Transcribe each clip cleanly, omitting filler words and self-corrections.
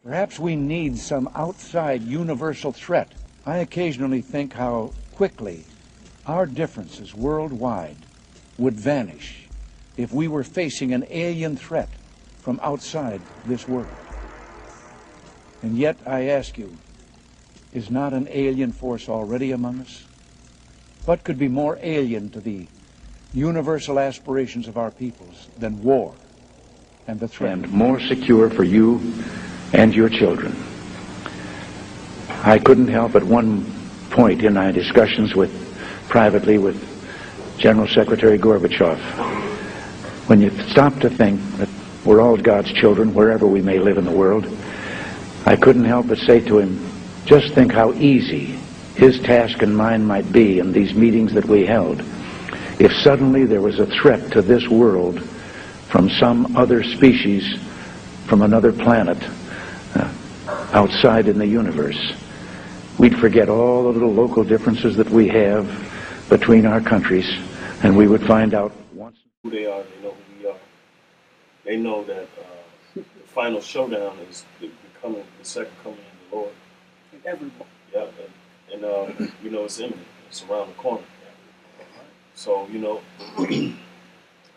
Perhaps we need some outside universal threat. I occasionally think how quickly our differences worldwide would vanish if we were facing an alien threat from outside this world. And yet, I ask you, is not an alien force already among us? What could be more alien to the universal aspirations of our peoples than war and the threat? And more secure for you and your children. I couldn't help at one point in my discussions privately with General Secretary Gorbachev, when you stop to think that we're all God's children wherever we may live in the world, I couldn't help but say to him, just think how easy his task and mine might be in these meetings that we held if suddenly there was a threat to this world from some other species, from another planet, outside in the universe. We'd forget all the little local differences that we have between our countries, and we would find out once who they are, they know who we are. They know that the final showdown is the second coming of the Lord. Everyone. Yeah, and you know it's imminent. It's around the corner. So, you know,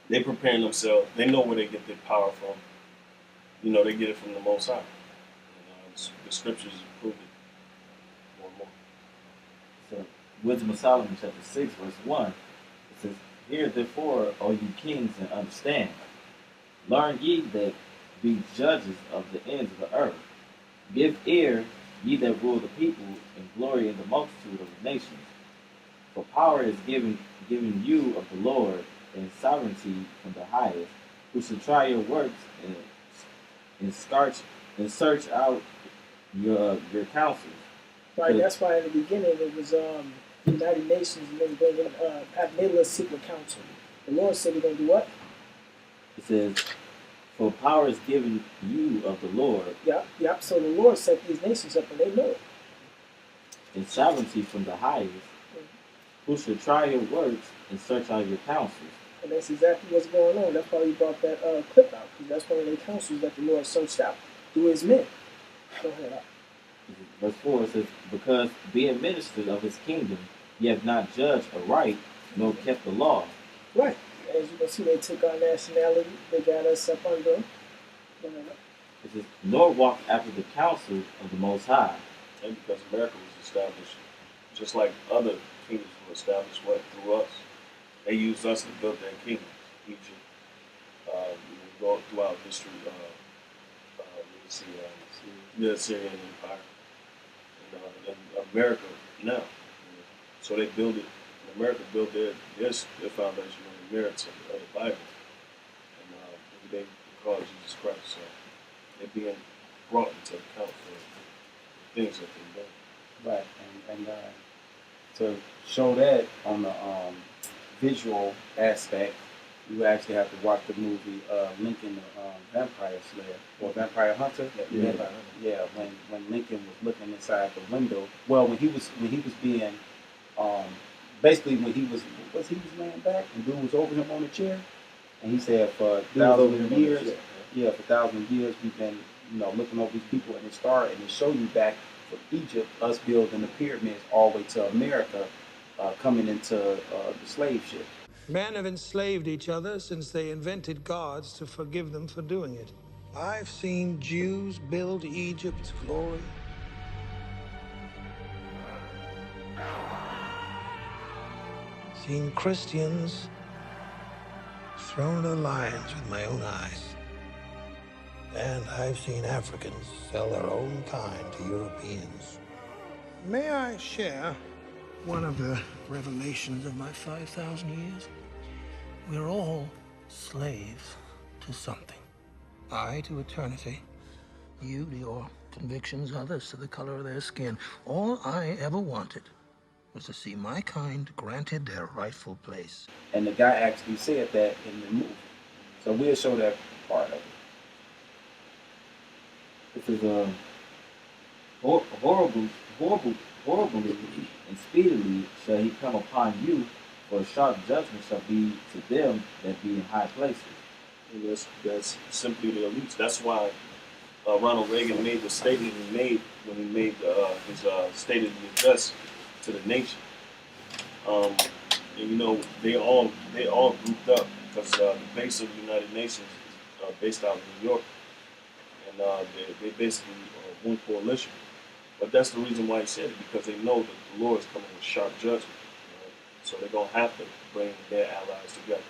they preparing themselves. They know where they get their power from. You know, they get it from the Most High. The scriptures prove it more and more. So, Wisdom of Solomon, chapter 6, verse 1, it says, hear therefore, O you kings, and understand. Learn ye that be judges of the ends of the earth. Give ear, ye that rule the people, and glory in the multitude of the nations. For power is given you of the Lord, and sovereignty from the highest, who shall try your works and search out your counsels. Right, that's why in the beginning it was United Nations, and then bringing made a secret council. The Lord said he's going to do what? It says, for power is given you of the Lord. Yep. So the Lord set these nations up, and they know it. And sovereignty from the highest, who shall try your works and search out your counsels. And that's exactly what's going on. That's why we brought that clip out, because that's one of the counsels that the Lord searched out through his men. Go ahead. Verse 4 says, because being ministers of his kingdom, ye have not judged aright, nor kept the law. Right. As you can see, they took our nationality. They got us up under them. It says, nor walk after the counsel of the Most High. And because America was established, just like other kingdoms were established through us. They used us to build their kingdoms. Egypt, go throughout history, the Syrian Empire, and America now. So they built it. America built their foundation on the merits of the Bible, and everything called Jesus Christ. So they're being brought into account for the things that they've done. Right, and to show that on the visual aspect, you actually have to watch the movie Lincoln the Vampire Slayer or Vampire Hunter. Yeah, when Lincoln was looking inside the window. Well, when he was being basically when he was laying back and dude was over him on the chair, and he said for 1,000 years, for 1,000 years we've been looking over these people, and it showed you back from Egypt, us building the pyramids all the way to America, coming into the slave ship. Men have enslaved each other since they invented gods to forgive them for doing it. I've seen Jews build Egypt's glory. Seen Christians thrown to the lions with my own eyes. And I've seen Africans sell their own kind to Europeans. May I share one of the revelations of my 5,000 years? We're all slaves to something. I to eternity, you to your convictions, others to the color of their skin. All I ever wanted was to see my kind granted their rightful place. And the guy actually said that in the movie. So we'll show that part of it. This is horribly and speedily shall he come upon you, for a sharp judgment shall be to them that be in high places. And that's simply the elites. That's why Ronald Reagan made the statement he made when he made his State of the Address to the nation. And you know they all grouped up because the base of the United Nations is based out of New York, and they basically one coalition. But that's the reason why he said it, because they know that the Lord is coming with sharp judgment. So they're gonna have to bring their allies together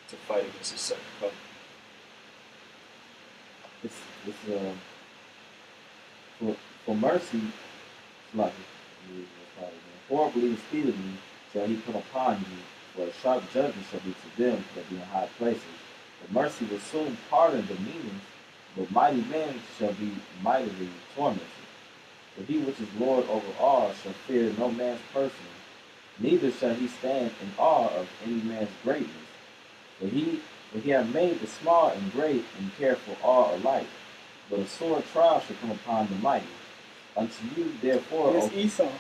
to fight against the second coming. It's for mercy, like horribly and speedily shall he come upon you, for a sharp judgment shall be to them that be in high places. But mercy will soon pardon the meanings, but mighty men shall be mightily tormented. For he which is Lord over all shall fear no man's person, neither shall he stand in awe of any man's greatness. For he hath made the small and great and care for all alike. But a sore trial shall come upon the mighty. Unto you, therefore, It's Esau.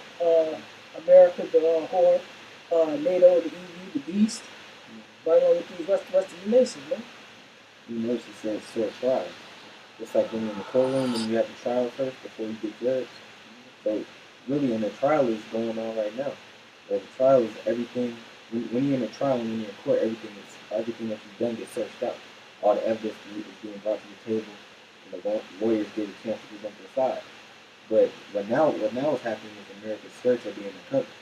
America, the whore, NATO, the EU, the beast. Right on with these rest of the nations, man. You notice it says sore trial. It's like when you're in the courtroom and you have the trial first before you get judged. So really, and the trial is going on right now. The trial is everything. When you're in a trial and when you're in court, everything that you've done gets searched out. All the evidence is being brought to the table, and the lawyers get a chance to present their side. But what now is happening is America's skirts are being uncovered.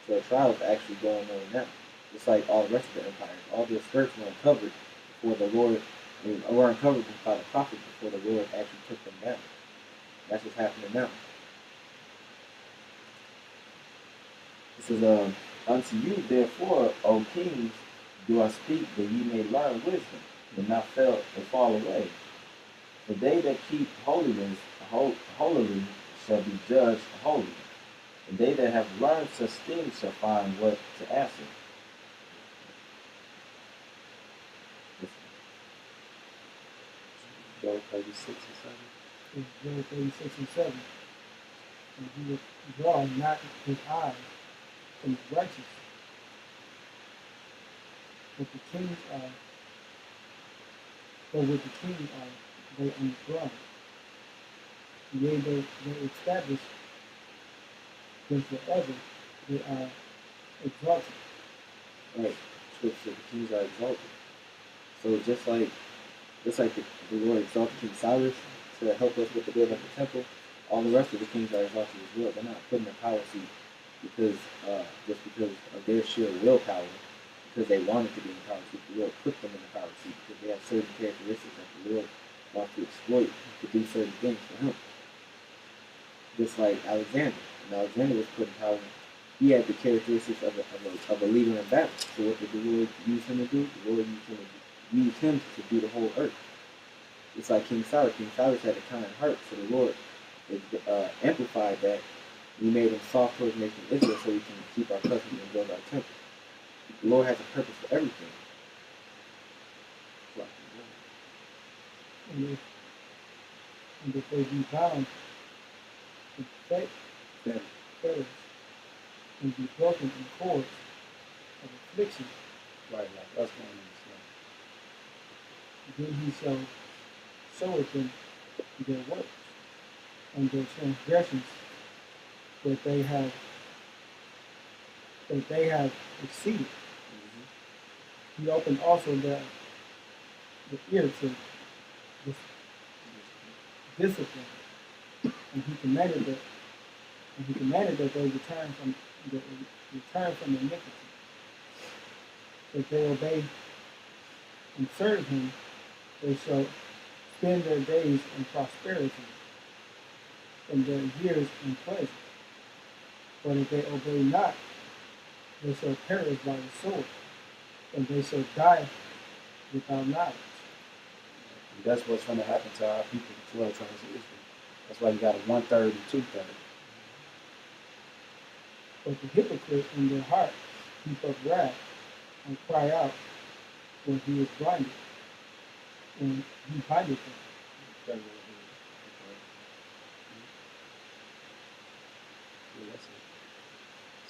So the trial is actually going on now. Just like all the rest of the empires, all their skirts were uncovered before the Lord. Were uncovered by the prophets before the Lord actually took them down. That's what's happening now. This is unto you, therefore, O kings, do I speak that ye may learn wisdom, and not fail and fall away. For they that keep holiness holily shall be judged holy, and they that have learned such things shall find what to answer. Job 36 and 7. It's Job 36 and 7. And he will draw not his eyes from the righteous, but the kings are, but with the king are they on the throne. Yea, they establish them forever, they are exalted. Right. Scripture, the kings are exalted. So just like the Lord exalted King Cyrus to help us with the building of the temple, all the rest of the kings are exalted as well. They're not put in the power seat because just because of their sheer willpower, because they wanted to be in the power seat. The Lord put them in the power seat because they have certain characteristics that the Lord wants to exploit to do certain things for him. Just like Alexander. When Alexander was put in power, he had the characteristics of a leader in battle. So what did the Lord use him to do? The Lord used him to do the whole earth. It's like King Cyrus. King Cyrus had a kind heart, so the Lord amplified that. We made him soft towards nation Israel so we can keep our customs and build our temple. The Lord has a purpose for everything. And if they be bound in fetters and be broken in cords of affliction, Right, like us going in then he shall show it them their works and their transgressions that they have exceeded. He opened also the ear to this discipline, and he commanded that they return from iniquity, that they obey and serve him. They shall spend their days in prosperity, and their years in pleasure. But if they obey not, they shall perish by the sword, and they shall die without knowledge. And that's what's going to happen to our people, 12 tribes of Israel. That's why you got a 1/3 and 2/3. But the hypocrite in their heart heap up wrath and cry out when he is blinded, and he hideth them. Yeah, that's it.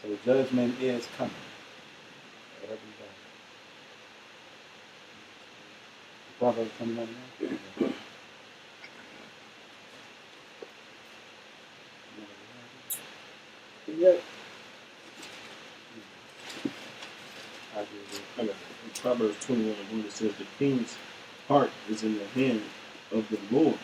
So judgment is coming. Every day. The brother coming up now. Yeah. I agree with I got it. Proverbs 21:1 it says, "The king's heart is in the hand of the Lord.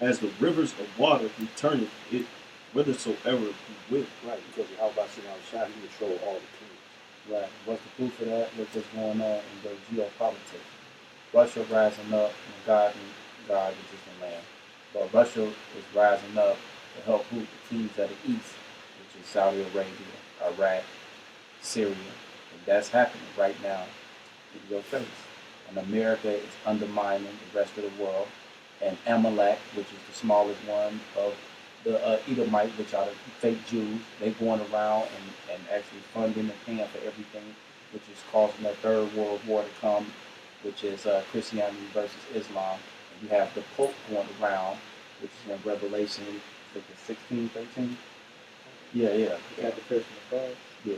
As the rivers of water, he turneth it whithersoever he will." Right, because how about sitting outside, he control all the kings. you. Right. What's the proof of that? Look what's going on in the geopolitics. Russia rising up and God is just the land. But Russia is rising up to help who? The kings of the east, which is Saudi Arabia, Iraq, Syria. And that's happening right now in your face. And America is undermining the rest of the world. And Amalek, which is the smallest one of the Edomite, which are the fake Jews, they going around and actually funding and paying for everything, which is causing the third world war to come, which is Christianity versus Islam. And you have the Pope going around, which is in Revelation, I think it's 16, 13. Yeah. Got the person of God. Yeah.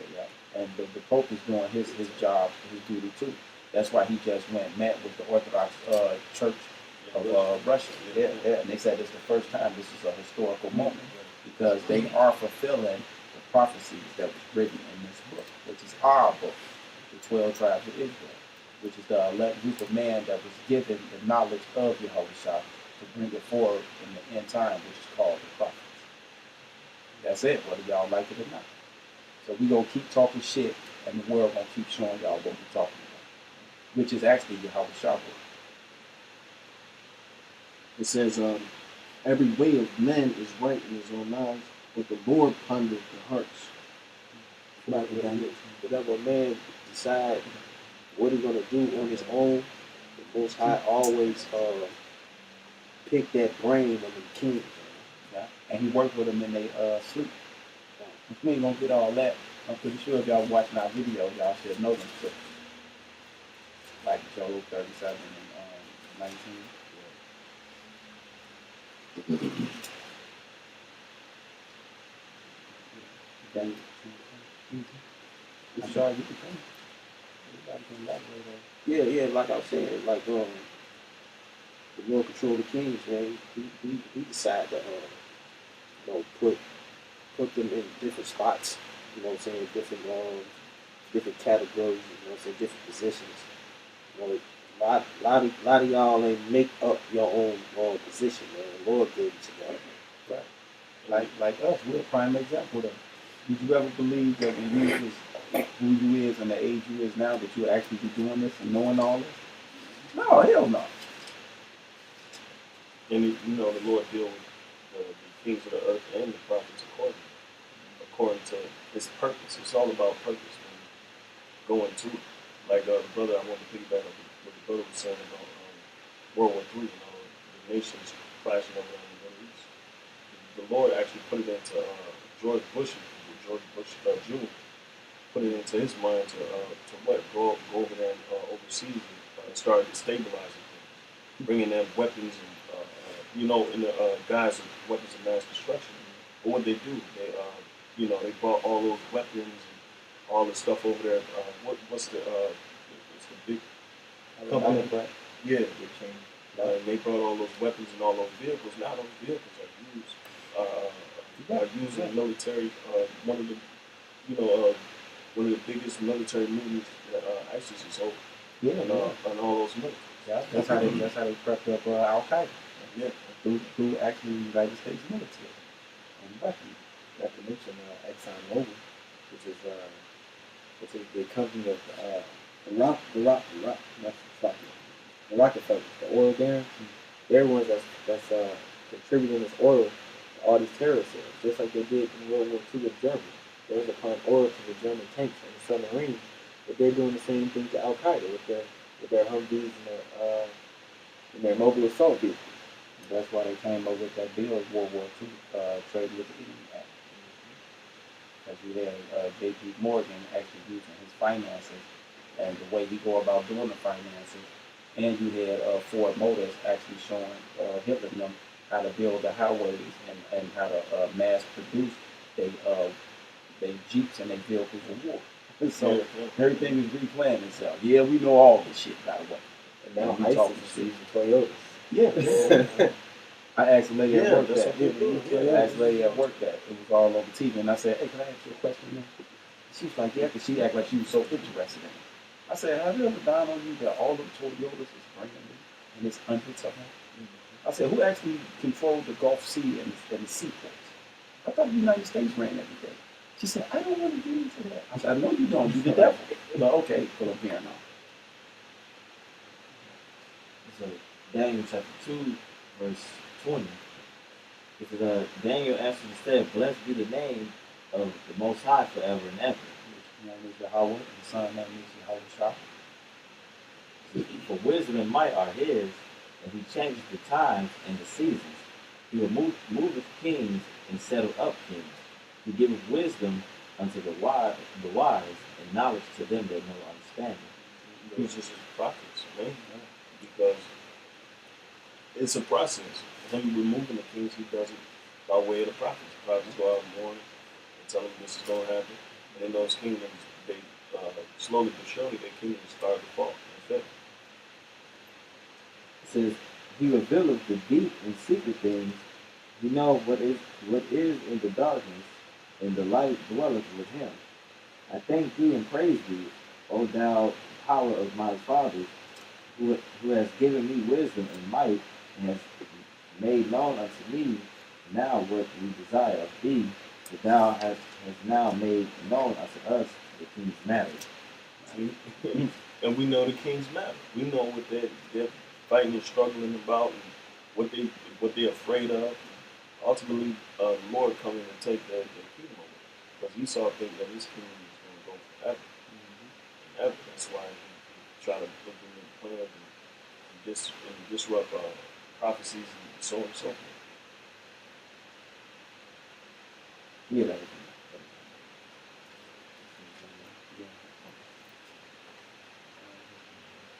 And the Pope is doing his job, his duty too. That's why he just went and met with the Orthodox Church of Russia. Yeah. And they said it's the first time this is a historical moment because they are fulfilling the prophecies that was written in this book, which is our book, the 12 tribes of Israel, which is the elect group of man that was given the knowledge of Yahushua to bring it forward in the end time, which is called the prophets. That's it, whether y'all like it or not. So we gonna keep talking shit, and the world gonna keep showing y'all what we're talking about, which is actually Yahushua. It says, "Every way of man is right in his own eyes, but the Lord pondereth the hearts." Right, whatever a man decide what he's gonna do on his own, the Most High always pick that brain of the king. Yeah. And he worked with them in their sleep. We ain't gonna get all that. I'm pretty sure if y'all watching our video, y'all should know them scriptures. Like Job 37 and 19. Okay. I'm sorry, you can come. Everybody can elaborate on. Yeah, like I was saying, like the Lord control the kings, man. He decided to put them in different spots. You know what I'm saying? Different categories. You know what I'm saying? Different positions. You know, a lot of y'all ain't make up your own position, man. The Lord gave it to y'all. Right. Like us, we're a prime example though. Did you ever believe that when you was who you is and the age you is now that you'll actually be doing this and knowing all this? No, hell no. And the Lord deal with the kings of the earth and the prophets according to his purpose. It's all about purpose when you go into it. Like the brother, I want to piggyback on what the brother was saying about World War III, the nations clashing over in the Middle East. The Lord actually put it into George Bush Jr. put it into his mind to go over there and overseas and start destabilizing things, bringing them weapons and in the guise of weapons of mass destruction. But what they do, they brought all those weapons and all the stuff over there. What's the it's the big company? Yeah. And they brought all those weapons and all those vehicles. Now those vehicles are used in military. One of the biggest military movements that ISIS is over. On all those militaries. Yeah, that's how they prepped up Al Qaeda. Yeah. Through actually the United States military and weapons. Not to mention ExxonMobil, which is the company of the Rockefeller, the oil barons. They're the ones that's contributing this oil to all these terrorist cells, just like they did in World War II with Germany. They was applying oil to the German tanks and the submarines, but they're doing the same thing to Al Qaeda with their Humvees and their mobile assault vehicles. That's why they came up with that bill of World War II, Trade with the Enemy Act. Because you had J.P. Morgan actually using his finances and the way he go about doing the finances. And you had Ford Motors actually showing Hitler and them how to build the highways and how to mass produce they Jeeps and they vehicles of war. So everything is replaying itself. Yeah, we know all this shit, by the way. And now ISIS is using Toyotas. Yeah. I asked a lady at Yeah, work that's that. what they're doing. I Yeah. asked a lady at work that. It was all over TV. And I said, hey, can I ask you a question, man? She was like, yeah, because she acted like she was so interested in it. I said, have you ever dawned on you that all of Toyotas is brand new and it's hundreds of them? I said, who actually controlled the Gulf Sea and the seaports? I thought the United States ran everything. She said, I don't want to get into that. I said, I know you don't. You the devil. But okay, pull up here now. So Daniel chapter 2, verse 20. It says, Daniel answered and said, blessed be the name of the Most High forever and ever. His name is Yahweh, and the son name is Yahweh Shah. For wisdom and might are his, and he changes the times and the seasons. He will moveth kings and settle up kings. He giveth wisdom unto the wise, and knowledge to them that know understanding. He uses his prophets, man. Because it's a process. Him removing the kings, he does it by way of the prophets. The prophets go out in the morning and tell them this is going to happen. And then those kingdoms, they slowly but surely, their kingdoms start to fall. That's it. It says, he revealeth the deep and secret things. He knoweth what is in the darkness, and the light dwelleth with him. I thank thee and praise thee, O thou power of my fathers, who has given me wisdom and might, and has made known unto me now what we desire of thee, that thou hast now made known unto us the king's matter. And we know the kings matter. We know what they're fighting and struggling about, and what they're afraid of. Ultimately, the Lord coming and take their kingdom away, because Esau think that his kingdom is going to go forever and ever. That's why he try to implement plans and disrupt prophecies and so on and so forth. Yeah, that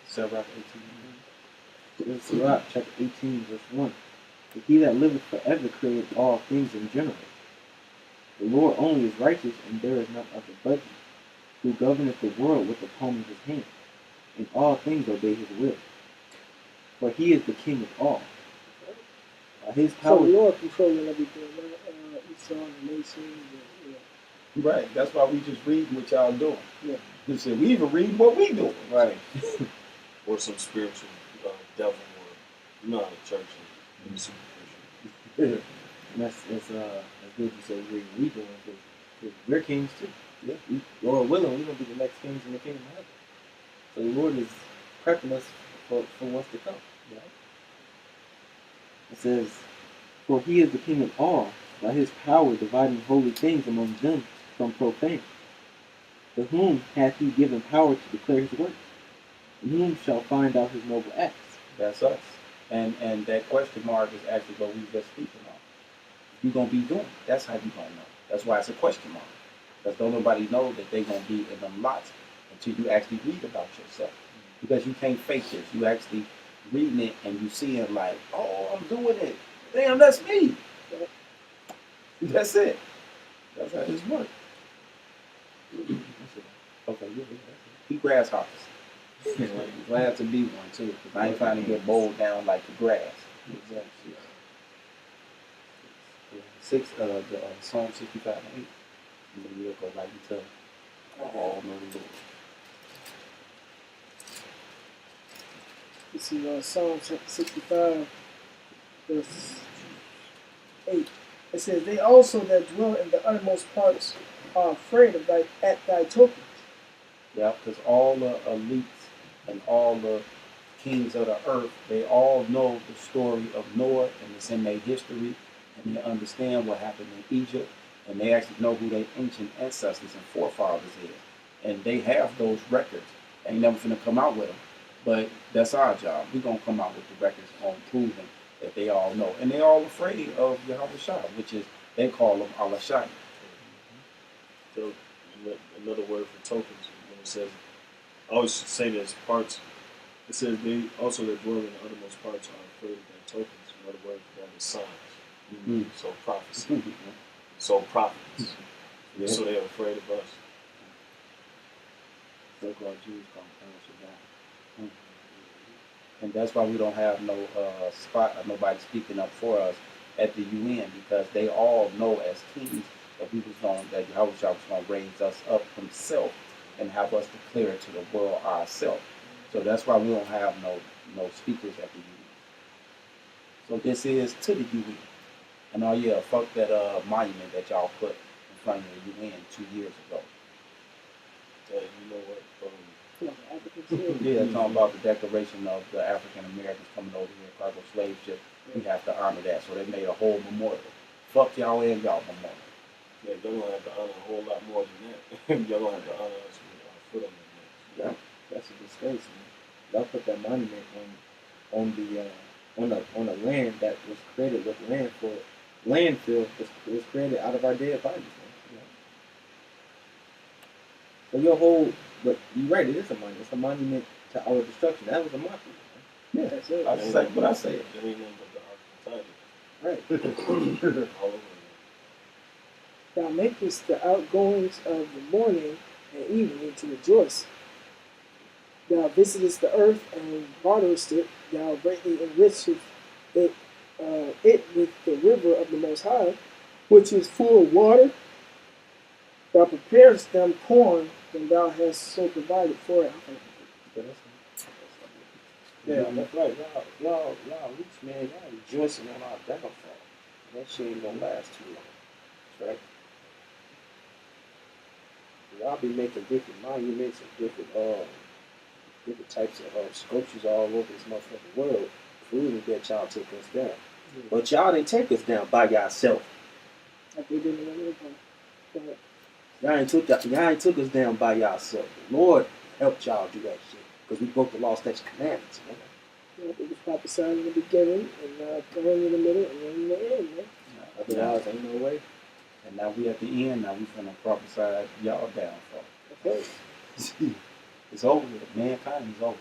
Sirach 18. In Sirach chapter 18, verse 1. But he that liveth forever created all things in general. The Lord only is righteous, and there is none other but him, who governeth the world with the palm of his hand, and all things obey his will. For he is the king of all. By his So power, the Lord controlling everything, not Esau and the nations. And, Right. That's why we just read what y'all doing. Yeah. You said we even read what we doing. right. Or some spiritual devil, or you know how the church is superficial. And that's good you say we doing, because we're kings too. Yeah. Lord willing, we're going to be the next kings in the kingdom of heaven. So the Lord is prepping us for what's to come. Yeah. It says, for he is the king of all, by his power dividing holy things among them from profane. To whom hath he given power to declare his works? And whom shall find out his noble acts? That's us. And that question mark is actually what we just speaking on. You're gonna be doing it. That's how you gonna know. That's why it's a question mark. Because don't nobody know that they're gonna be in them lots until you actually read about yourself. Because you can't fake this. You actually reading it and you see it like, oh, I'm doing it. Damn, that's me. That's it. That's how this works. Okay, yeah, be grasshoppers. Glad to be one too, because I ain't trying to get bowled down like the grass. Exactly. Psalm 65 and 8. And then we'll go right into all know the Lord. you see, Psalm chapter 65, verse 8. It says, they also that dwell in the uttermost parts are afraid of thy tokens. Yeah, because all the elites and all the kings of the earth, they all know the story of Noah, and it's in their history, and they understand what happened in Egypt, and they actually know who their ancient ancestors and forefathers is. And they have those records. They ain't never finna come out with them. But that's our job. We're going to come out with the records on proving that they all know. And they all afraid of Yahweh Shah, which is, they call him Allah Shah. So another word for tokens, when it says, I always say there's parts, it says they also that dwell in the uttermost parts are afraid of their tokens. Another word for that is signs. Mm-hmm. So prophecy. So prophets. Yeah. So they're afraid of us. So-called Jews call him El Shaddai. And that's why we don't have no spot or nobody speaking up for us at the UN, because they all know as kings that Yahweh was going to raise us up himself and have us declare it to the world ourselves. So that's why we don't have no speakers at the UN. So this is to the UN. And oh yeah, fuck that monument that y'all put in front of the UN 2 years ago. You know what? Yeah, talking about the declaration of the African Americans coming over here, cargo slave ship. We have to honor that. So they made a whole memorial. Fuck y'all and y'all memorial. Yeah, they're gonna have to honor a whole lot more than that. Y'all gonna have to honor us with our foot on the neck. Yeah, that's a disgrace, man. Y'all put that monument on the land that was created with land for landfill was created out of our dead bodies, man. Yeah. So your whole, but you're right, it is a monument. It's a monument to our destruction. That was a mockery. Man. Yeah, That's it. I say what I say. There ain't nothing but the Ark of the Tiger. Right. All over. Thou makest the outgoings of the morning and evening to rejoice. Thou visitest the earth and waterest it. Thou greatly enrichest it with the river of the Most High, which is full of water. Thou preparest them corn, and thou hast so provided for it. Yeah, that's right. Y'all rich, man. Y'all rejoicing on our downfall. That shit ain't gonna last too long. That's right. Y'all be making different monuments and different types of sculptures all over this motherfucking world. Proving that y'all took us down. But y'all didn't take us down by yourself. Like they did in another time. Y'all ain't took us down by yourself. The Lord helped y'all do that shit. Because we broke the law, statutes, commandments, man. Yeah, it was prophesied in the beginning, and praying in the middle, and then in the end, man. Otherwise, ain't no way. And now we at the end. Now we finna prophesy y'all downfall. Okay. It's over with. Mankind is over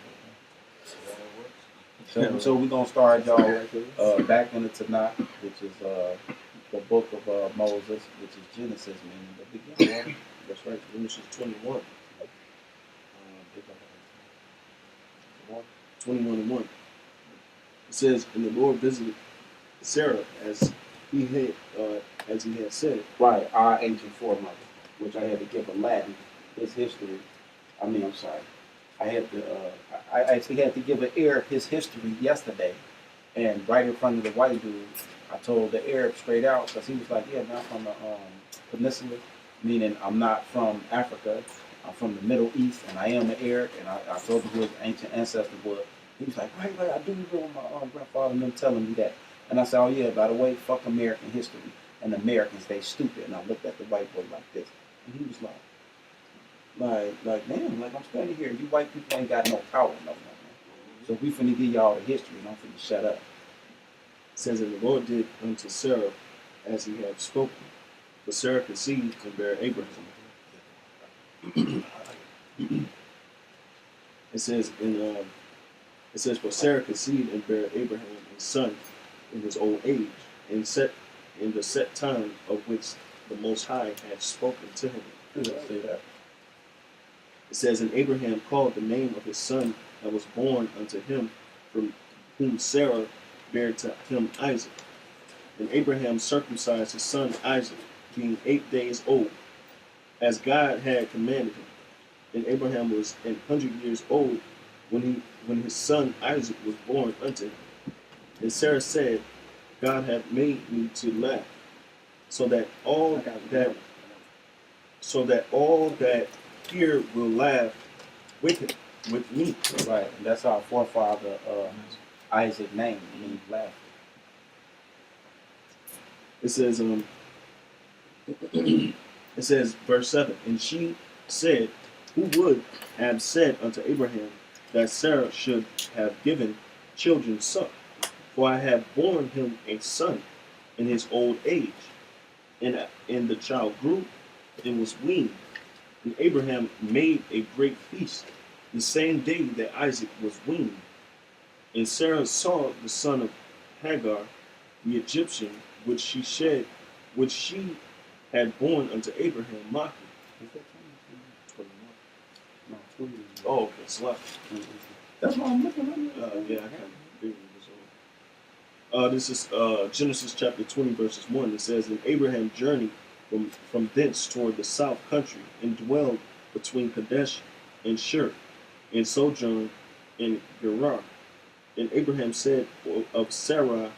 with. So we're gonna start y'all back in the Tanakh, which is the book of Moses, which is Genesis, meaning the beginning. That's right. Genesis 21. 21 and 1. It says, and the Lord visited Sarah as he had said. Right, our ancient foremother, which I had to give a Latin, his history. I'm sorry. I actually had to give an Arab his history yesterday. And right in front of the white dude, I told the Arab straight out, because he was like, yeah, I'm from the peninsula, meaning I'm not from Africa. I'm from the Middle East, and I am an Arab, and I told him who his ancient ancestor was. He was like, right, I do remember my grandfather and them telling me that. And I said, oh yeah, by the way, fuck American history. And Americans, they stupid. And I looked at the white boy like this. And he was like, damn, like I'm standing here, and you white people ain't got no power, no. So we finna give y'all the history, and I'm finna shut up. It says, and the Lord did unto Sarah as he had spoken. For Sarah conceived and bare Abraham. It says, for Sarah conceived and bare Abraham a son in his old age, and set in the set time of which the Most High had spoken to him. Say that. It says, and Abraham called the name of his son that was born unto him, from whom Sarah bare to him Isaac. And Abraham circumcised his son Isaac, being 8 days old, as God had commanded him. And Abraham was 100 years old when his son Isaac was born unto him. And Sarah said, God hath made me to laugh, so that all that hear will laugh with me. Right, and that's our forefather Isaac name, means laughter. It says, verse 7, and she said, who would have said unto Abraham that Sarah should have given children suck? For I have borne him a son in his old age. And the child grew and was weaned. And Abraham made a great feast the same day that Isaac was weaned. And Sarah saw the son of Hagar, the Egyptian, which she had borne unto Abraham, mocking. Oh, okay, so That's what I'm looking at. Yeah, I kind of agree with this one. This is Genesis chapter 20, verses 1. It says, And Abraham journeyed from thence toward the south country, and dwelled between Kadesh and Shur, and sojourned in Gerar. And Abraham said of Sarai,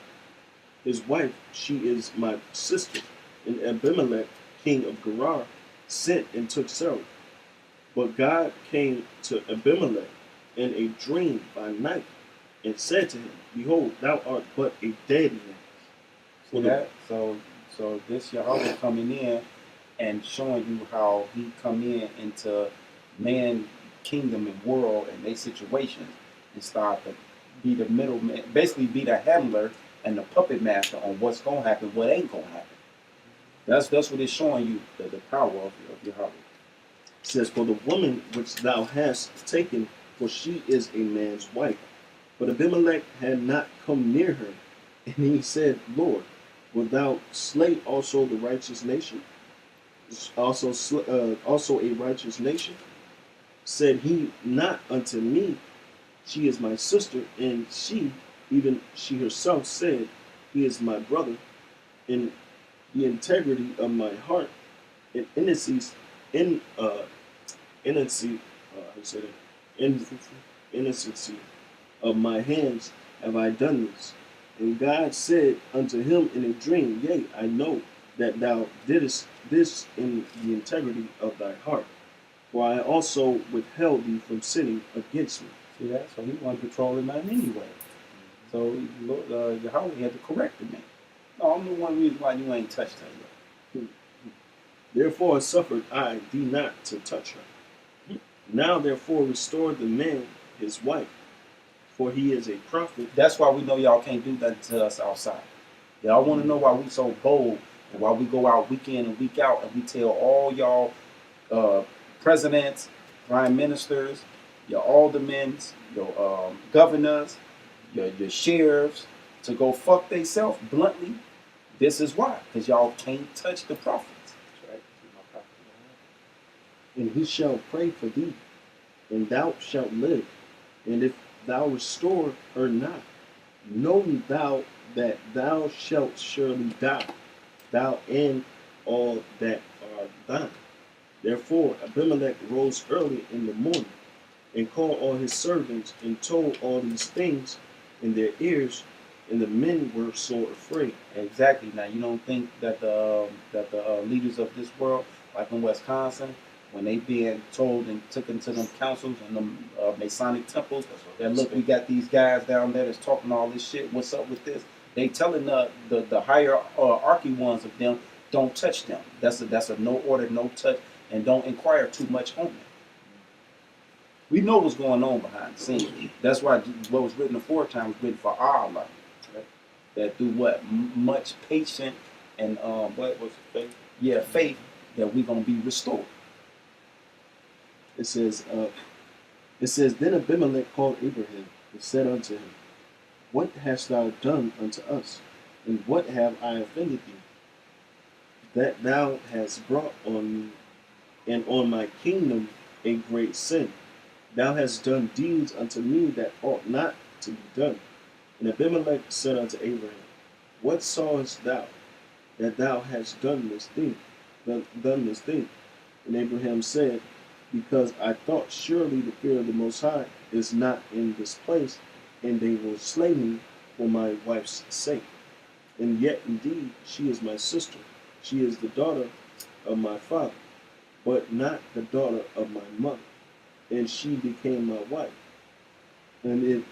his wife, she is my sister. And Abimelech, king of Gerar, sent and took Sarah. But God came to Abimelech in a dream by night, and said to him, Behold, thou art but a dead man. See that? So this Yahweh coming in and showing you how he come in into man, kingdom, and world and their situations, and start to be the middleman, basically be the handler and the puppet master on what's gonna happen, what ain't gonna happen. That's what it's showing you, the power of Yahweh. It says, For the woman which thou hast taken, for she is a man's wife. But Abimelech had not come near her. And he said, Lord, wilt thou slay also the righteous nation? Also a righteous nation? Said he not unto me, She is my sister, and even she herself said, He is my brother, in the integrity of my heart, and innocency of my hands have I done this. And God said unto him in a dream, Yea, I know that thou didst this in the integrity of thy heart, for I also withheld thee from sinning against me. See that? So he wasn't controlling nothing anyway. So Yahweh had to correct the man. No, I'm the one reason why you ain't touched her yet. Therefore suffered I thee not to touch her. Now therefore restore the man his wife, for he is a prophet. That's why we know y'all can't do nothing to us outside. Y'all want to know why we so bold, and why we go out week in and week out and we tell all y'all presidents, prime ministers, your aldermen, your governors, your sheriffs to go fuck theyself bluntly. This is why, because y'all can't touch the prophets. Right? And he shall pray for thee, and thou shalt live. And if thou restore her not, know thou that thou shalt surely die, thou and all that are thine. Therefore Abimelech rose early in the morning, and called all his servants, and told all these things in their ears, and the men were sore afraid. Exactly. Now you don't think that the leaders of this world, like in Wisconsin, when they being told and took into them councils and them Masonic temples, that look, we got these guys down there that's talking all this shit. What's up with this? They telling the hierarchy ones of them, don't touch them. That's a no order, no touch, and don't inquire too much on them. We know what's going on behind the scenes. That's why what was written aforetime was written for our life. Right? That through what? Much patience and what was faith? Yeah, faith, that we're gonna be restored. It says, Then Abimelech called Abraham, and said unto him, What hast thou done unto us? And what have I offended thee? That thou hast brought on me and on my kingdom a great sin. Thou hast done deeds unto me that ought not to be done. And Abimelech said unto Abraham, What sawest thou that thou hast done this thing? And Abraham said, Because I thought surely the fear of the Most High is not in this place, and they will slay me for my wife's sake. And yet indeed she is my sister. She is the daughter of my father, but not the daughter of my mother. And she became my wife. And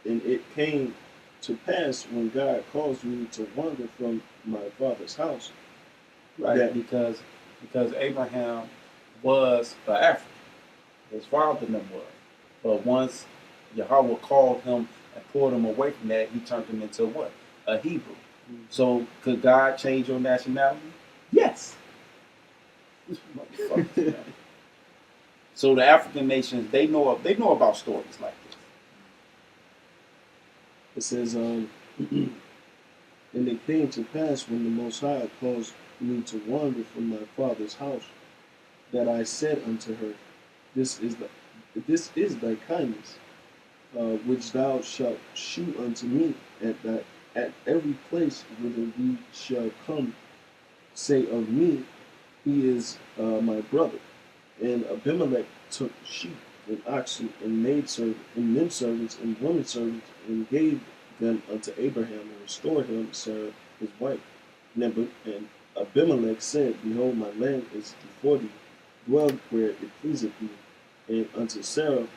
it came to pass when God caused me to wander from my father's house. Right, that because Abraham was an African. His father never was. But once Yahweh called him and pulled him away from that, he turned him into what? A Hebrew. So could God change your nationality? Yes. So the African nations, they know about stories like this. It says, And it came to pass when the Most High caused me to wander from my father's house, that I said unto her, This is thy kindness. which thou shalt shew unto me at every place whither we shall come, say of me, he is my brother. And Abimelech took sheep and oxen and maidservants and men servants and women servants and gave them unto Abraham and restored him Sarah his wife. And Abimelech said, Behold, my land is before thee, dwell where it pleaseth thee. And unto Sarah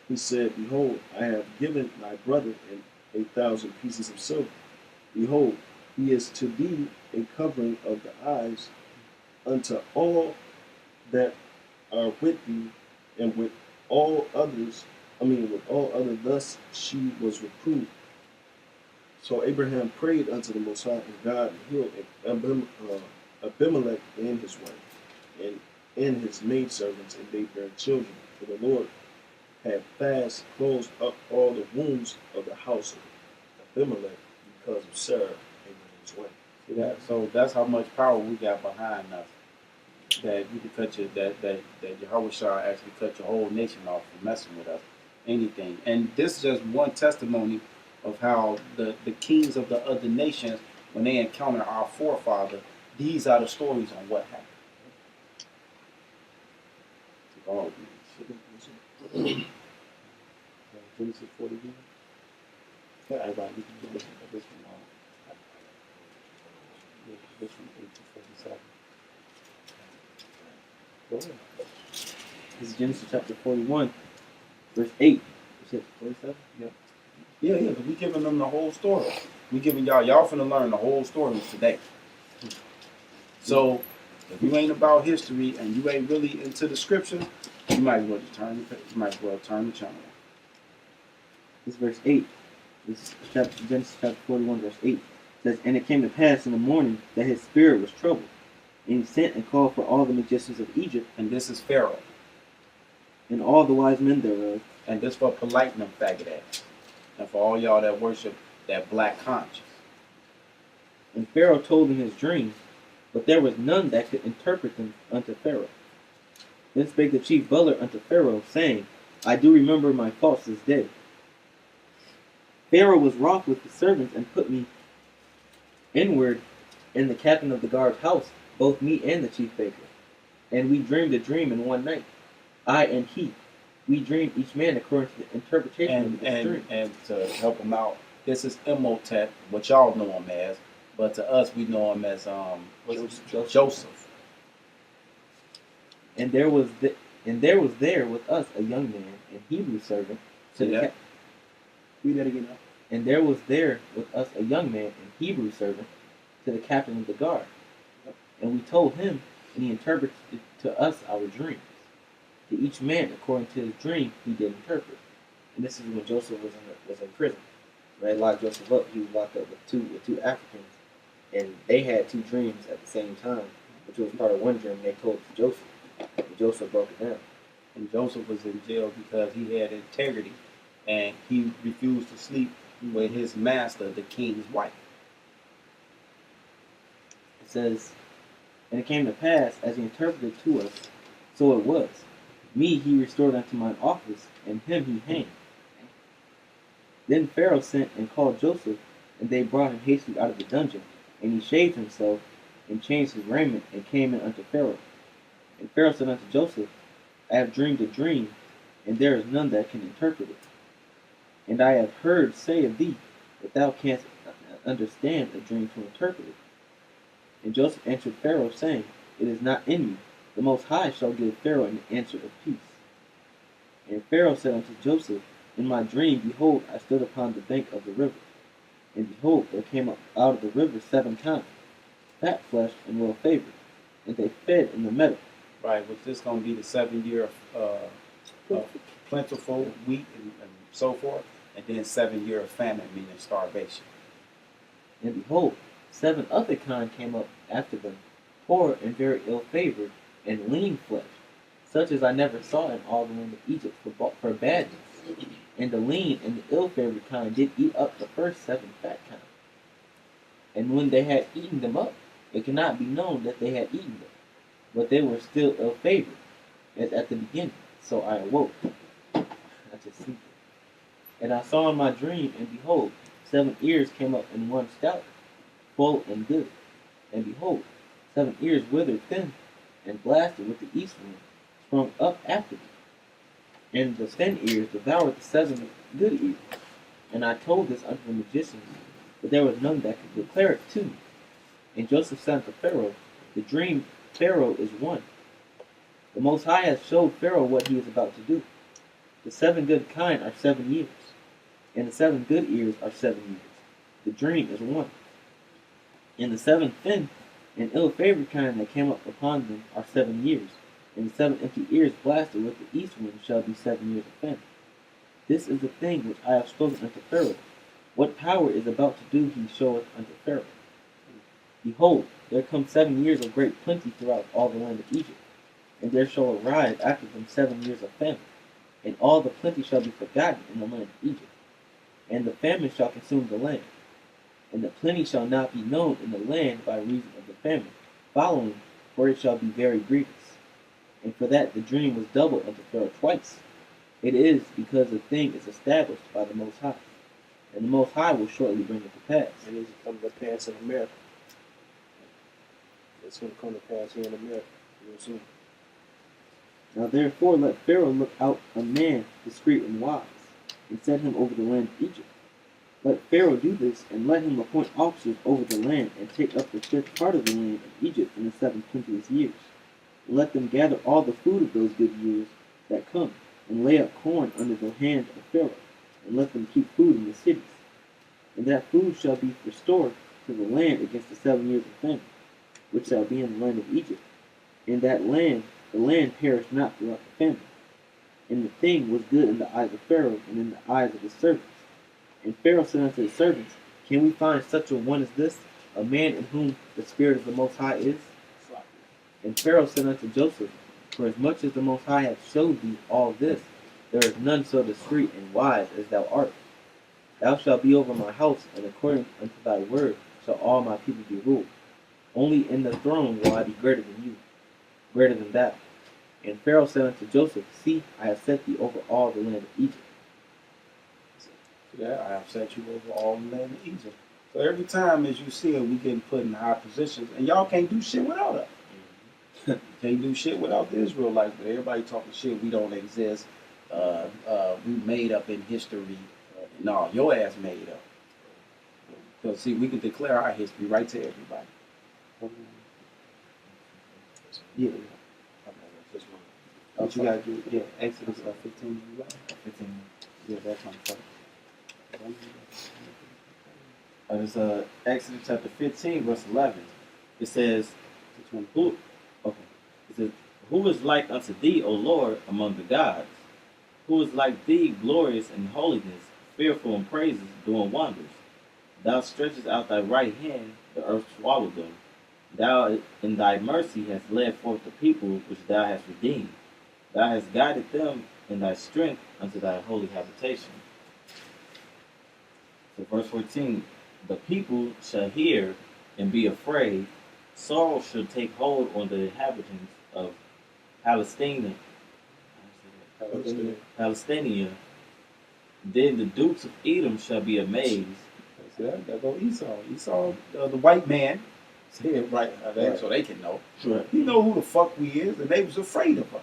he said, Behold, I have given thy brother 1,000 pieces of silver. Behold, he is to thee a covering of the eyes unto all that are with thee, and with all others, with all other thus she was reproved. So Abraham prayed unto the Most High, and God healed Abimelech and his wife, and his maidservants, and they bare children. For the Lord had fast closed up all the wombs of the house of Abimelech because of Sarah, Abraham's wife. See that? So that's how much power we got behind us. That you could cut that Yahweh Shah actually cut your whole nation off for messing with us. Anything. And this is just one testimony of how the kings of the other nations, when they encounter our forefather, these are the stories on what happened. Oh, Genesis 40. Yeah, everybody, we can do this one. This from 8 to 47. Go ahead. This is Genesis chapter 41, verse 8. You said 47? Yeah. Yeah, because we giving them the whole story. We giving y'all finna learn the whole story today. So, if you ain't about history and you ain't really into the scripture, you might as well just turn the channel. This is verse 8. This is Genesis chapter 41, verse 8. It says, And it came to pass in the morning that his spirit was troubled. And he sent and called for all the magicians of Egypt, And this is Pharaoh. and all the wise men thereof. And this for polite them faggot ass. And for all y'all that worship that black conscience. And Pharaoh told them his dreams, but there was none that could interpret them unto Pharaoh. Then spake the chief butler unto Pharaoh, saying, I do remember my faults this day. Pharaoh was wroth with his servants, and put me inward in the captain of the guard's house, both me and the chief baker. And we dreamed a dream in one night, I and he. We dreamed each man according to the interpretation of his dream. And to help him out, this is Imhotep, what y'all know him as, but to us we know him as Joseph. And there was there with us a young man, an Hebrew servant, to the Read that again. And there was there with us a young man, an Hebrew servant, to the captain of the guard. And we told him, and he interpreted to us our dreams. To each man according to his dream he did interpret. And this is when Joseph was in prison. When they locked Joseph up, he was locked up with two Africans, and they had two dreams at the same time, which was part of one dream. They told it to Joseph, and Joseph broke it down. And Joseph was in jail because he had integrity, and he refused to sleep with his master, the king's wife. It says, And it came to pass, as he interpreted to us, so it was. Me he restored unto mine office, and him he hanged. Then Pharaoh sent and called Joseph, and they brought him hastily out of the dungeon. And he shaved himself, and changed his raiment, and came in unto Pharaoh. And Pharaoh said unto Joseph, I have dreamed a dream, and there is none that can interpret it. And I have heard say of thee, that thou canst understand a dream to interpret it. And Joseph answered Pharaoh, saying, It is not in me. The Most High shall give Pharaoh an answer of peace. And Pharaoh said unto Joseph, In my dream, behold, I stood upon the bank of the river. And behold, there came up out of the river 7 kine, fat-fleshed and well-favored, and they fed in the meadow. Right, which is going to be the 7 year of plentiful wheat and so forth, and then 7 year of famine, meaning starvation. And behold, 7 other kine came up after them, poor and very ill-favored, and lean-fleshed, such as I never saw in all the land of Egypt for badness. And the lean and the ill-favored kind did eat up the first 7 fat kine. And when they had eaten them up, it cannot be known that they had eaten them, but they were still ill-favored, as at the beginning. So I awoke. I just sleep. And I saw in my dream, and behold, 7 ears came up in one scout, full and good. And behold, 7 ears withered thin, and blasted with the east wind, sprung up after them. And the 10 ears devoured the 7 good ears. And I told this unto the magicians, but there was none that could declare it to me. And Joseph said unto Pharaoh, the dream Pharaoh is one. The Most High has showed Pharaoh what he is about to do. The 7 good kine are 7 years, and the 7 good ears are 7 years. The dream is one. And the 7 thin and ill-favored kind that came up upon them are 7 years, and the 7 empty ears blasted with the east wind shall be 7 years of famine. This is the thing which I have spoken unto Pharaoh. What power is about to do he showeth unto Pharaoh. Behold, there come 7 years of great plenty throughout all the land of Egypt, and there shall arise after them 7 years of famine, and all the plenty shall be forgotten in the land of Egypt, and the famine shall consume the land, and the plenty shall not be known in the land by reason of the famine following, for it shall be very grievous. And for that the dream was doubled unto Pharaoh twice. It is because the thing is established by the Most High, and the Most High will shortly bring it to pass. And it's come to pass in America. It's going to come to pass here in America real soon. Now therefore let Pharaoh look out a man discreet and wise, and set him over the land of Egypt. Let Pharaoh do this, and let him appoint officers over the land, and take up the 5th part of the land of Egypt in the 7 plenteous years. And let them gather all the food of those good years that come, and lay up corn under the hand of Pharaoh, and let them keep food in the cities. And that food shall be restored to the land against the 7 years of famine, which shall be in the land of Egypt. In that land, the land perished not throughout the famine. And the thing was good in the eyes of Pharaoh, and in the eyes of his servants. And Pharaoh said unto his servants, can we find such a one as this, a man in whom the Spirit of the Most High is? And Pharaoh said unto Joseph, for as much as the Most High hath showed thee all this, there is none so discreet and wise as thou art. Thou shalt be over my house, and according unto thy word shall all my people be ruled. Only in the throne will I be greater than you, greater than thou. And Pharaoh said unto Joseph, see, I have set thee over all the land of Egypt. Yeah, I have set you over all the land of Egypt. So every time as you see it, we getting put in high positions, and y'all can't do shit without us. Can't do shit without the Israelites, but everybody talking shit, we don't exist. We made up in history. No, your ass made up. Because see, we can declare our history right to everybody. Yeah. What you gotta do? Yeah, Exodus 15. 15. Yeah, that's on top. It's Exodus chapter 15, verse 11. It says, who? Okay. It says, who is like unto thee, O Lord, among the gods? Who is like thee, glorious in holiness, fearful in praises, doing wonders? Thou stretchest out thy right hand, the earth swallowed them. Thou in thy mercy hast led forth the people which thou hast redeemed. Thou hast guided them in thy strength unto thy holy habitation. So verse 14, the people shall hear and be afraid. Sorrow shall take hold on the inhabitants of Palestine. Palestinia. Then the dukes of Edom shall be amazed. There go Esau. Esau, the white man, said right, so they can know. Right. He know who the fuck we is, and they was afraid of us.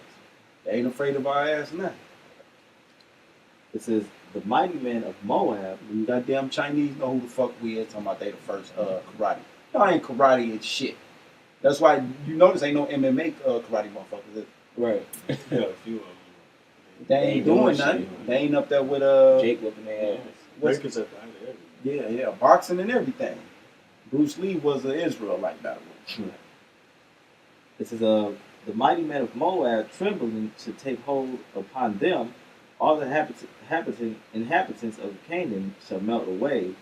They ain't afraid of our ass now. It says, the mighty men of Moab. You goddamn Chinese know who the fuck we is, talking about they the first karate. No, ain't karate and shit. That's why you notice ain't no MMA karate motherfuckers. Is it? Right. Yeah, a few of them. They ain't doing nothing. They ain't up there with Jake whooping their ass. Lakers at the end of everything. yeah, boxing and everything. Bruce Lee was an Israelite, by the way. It says, the mighty men of Moab trembling to take hold upon them, all the inhabitants of Canaan shall melt away.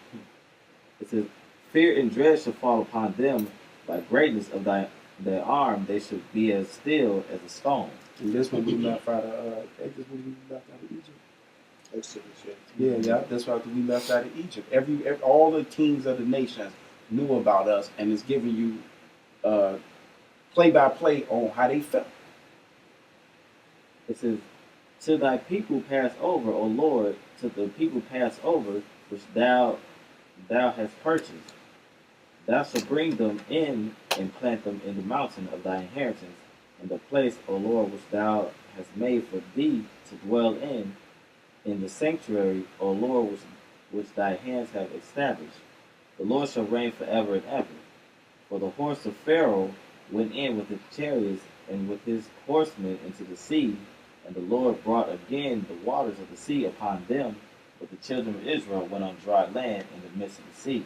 It says, fear and dread shall fall upon them, by greatness of their arm they shall be as still as a stone. And this one we left out of Egypt. Exodus, Yeah, that's why we left out of Egypt. All the kings of the nations knew about us, and it's giving you play by play on how they felt. It says, Till thy people pass over, O Lord, till the people pass over, which thou hast purchased. Thou shalt bring them in and plant them in the mountain of thy inheritance, in the place, O Lord, which thou hast made for thee to dwell in the sanctuary, O Lord, which thy hands have established. The Lord shall reign forever and ever. For the horse of Pharaoh went in with his chariots and with his horsemen into the sea, and the Lord brought again the waters of the sea upon them, but the children of Israel went on dry land in the midst of the sea.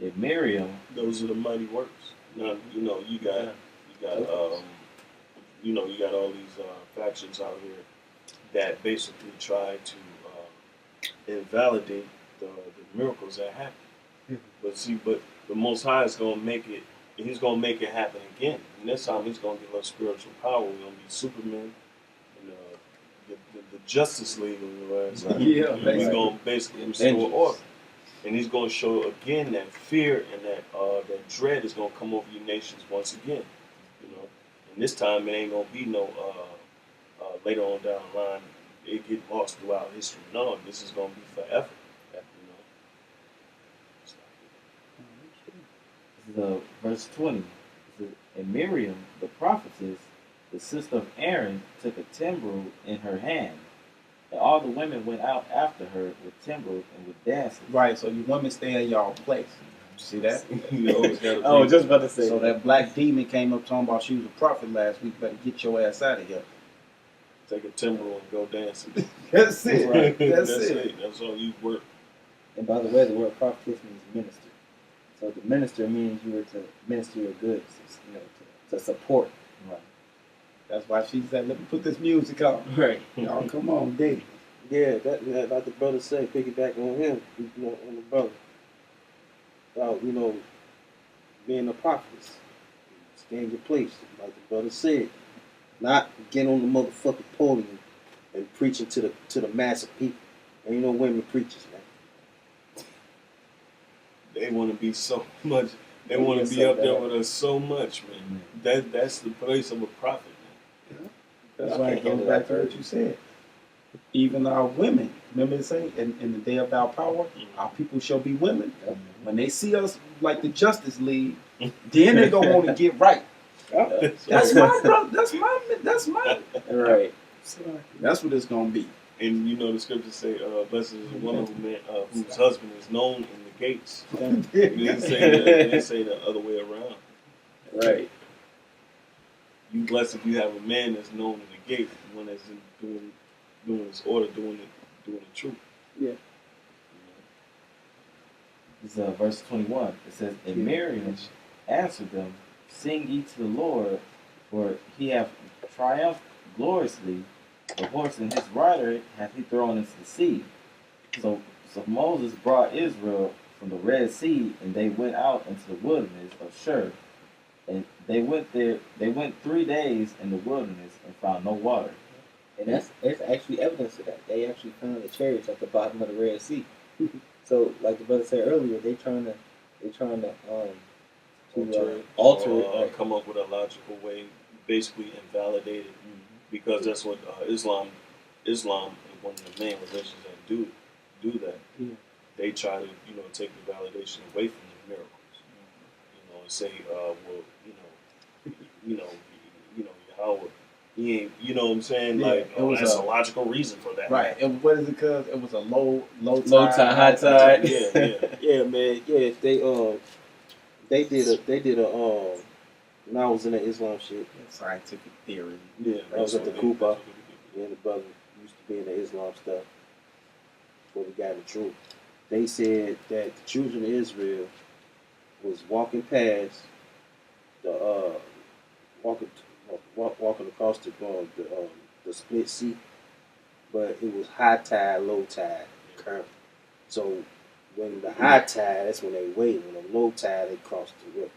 If Miriam, Those are the mighty works. Now, you got you got all these factions out here that basically try to invalidate the miracles that happen. But the Most High is going to make it. He's going to make it happen again. And this time, he's going to give us spiritual power. We're going to be Superman, and the Justice League. Yeah, He's going to basically restore order. And he's going to show again that fear and that dread is going to come over your nations once again. And this time it ain't going to be no later on down the line it get lost throughout history. No, this is going to be forever. This is verse 20. It says, and Miriam, the prophetess, the sister of Aaron, took a timbrel in her hand. And all the women went out after her with timbrels and with dances. Right, so you women stay in y'all place. See that? I was just about to say. So that black demon came up talking about she was a prophet last week. Better get your ass out of here. Take a timbrel and go dancing. That's it. Right. That's That's it. it. That's all you work. And by the way, the word prophetess means minister. So to minister means you were to minister your goods, to support. Right. That's why she said, let me put this music on. Right. Y'all come on, dig. Yeah, that like the brother said, piggyback on him, on the brother. Being a prophetess, stay in your place, like the brother said. Not get on the motherfucking podium and preaching to the mass of people. And women preachers, man. They want to be so much. They want to be up there with us so much, man. That's the place of a prophet, man. That's why it goes back to what you said. Even our women, remember it say, in the day of our power, our people shall be women. When they see us like the Justice League, then they gonna want to get right. That's my brother. That's my. Right. That's what it's gonna be. And the scriptures say, "Blessed is the woman whose husband is known in the gates." It didn't say the other way around. Right. You blessed if you have a man that's known in the gate, one that's doing his order, doing the truth. Yeah. This is verse 21. It says, and Miriam answered them, sing ye to the Lord, for he hath triumphed gloriously. The horse and his rider hath he thrown into the sea. So Moses brought Israel from the Red Sea, and they went out into the wilderness of Shur. And they went 3 days in the wilderness and found no water. And there's actually evidence of that. They actually found the chariots at the bottom of the Red Sea. So, like the brother said earlier, they trying to alter it, right? Come up with a logical way, basically invalidate it, because that's what Islam is one of the main religions that do that. Yeah. They try to take the validation away from the miracles, and say, Yahweh. He ain't, you know what I'm saying? Yeah, like, it was that's a logical reason for that. Right. And what is it? Because it was a low tide, high tide. Yeah, man. Yeah, they did a when I was in the Islam shit. Scientific theory. Yeah, I was at the Kupa. Yeah. Me and the brother used to be in the Islam stuff before we got in the truth. They said that the children of Israel was walking past walking across the split sea, but it was high tide, low tide current. So when the high tide, that's when they wait. When the low tide, they cross the river.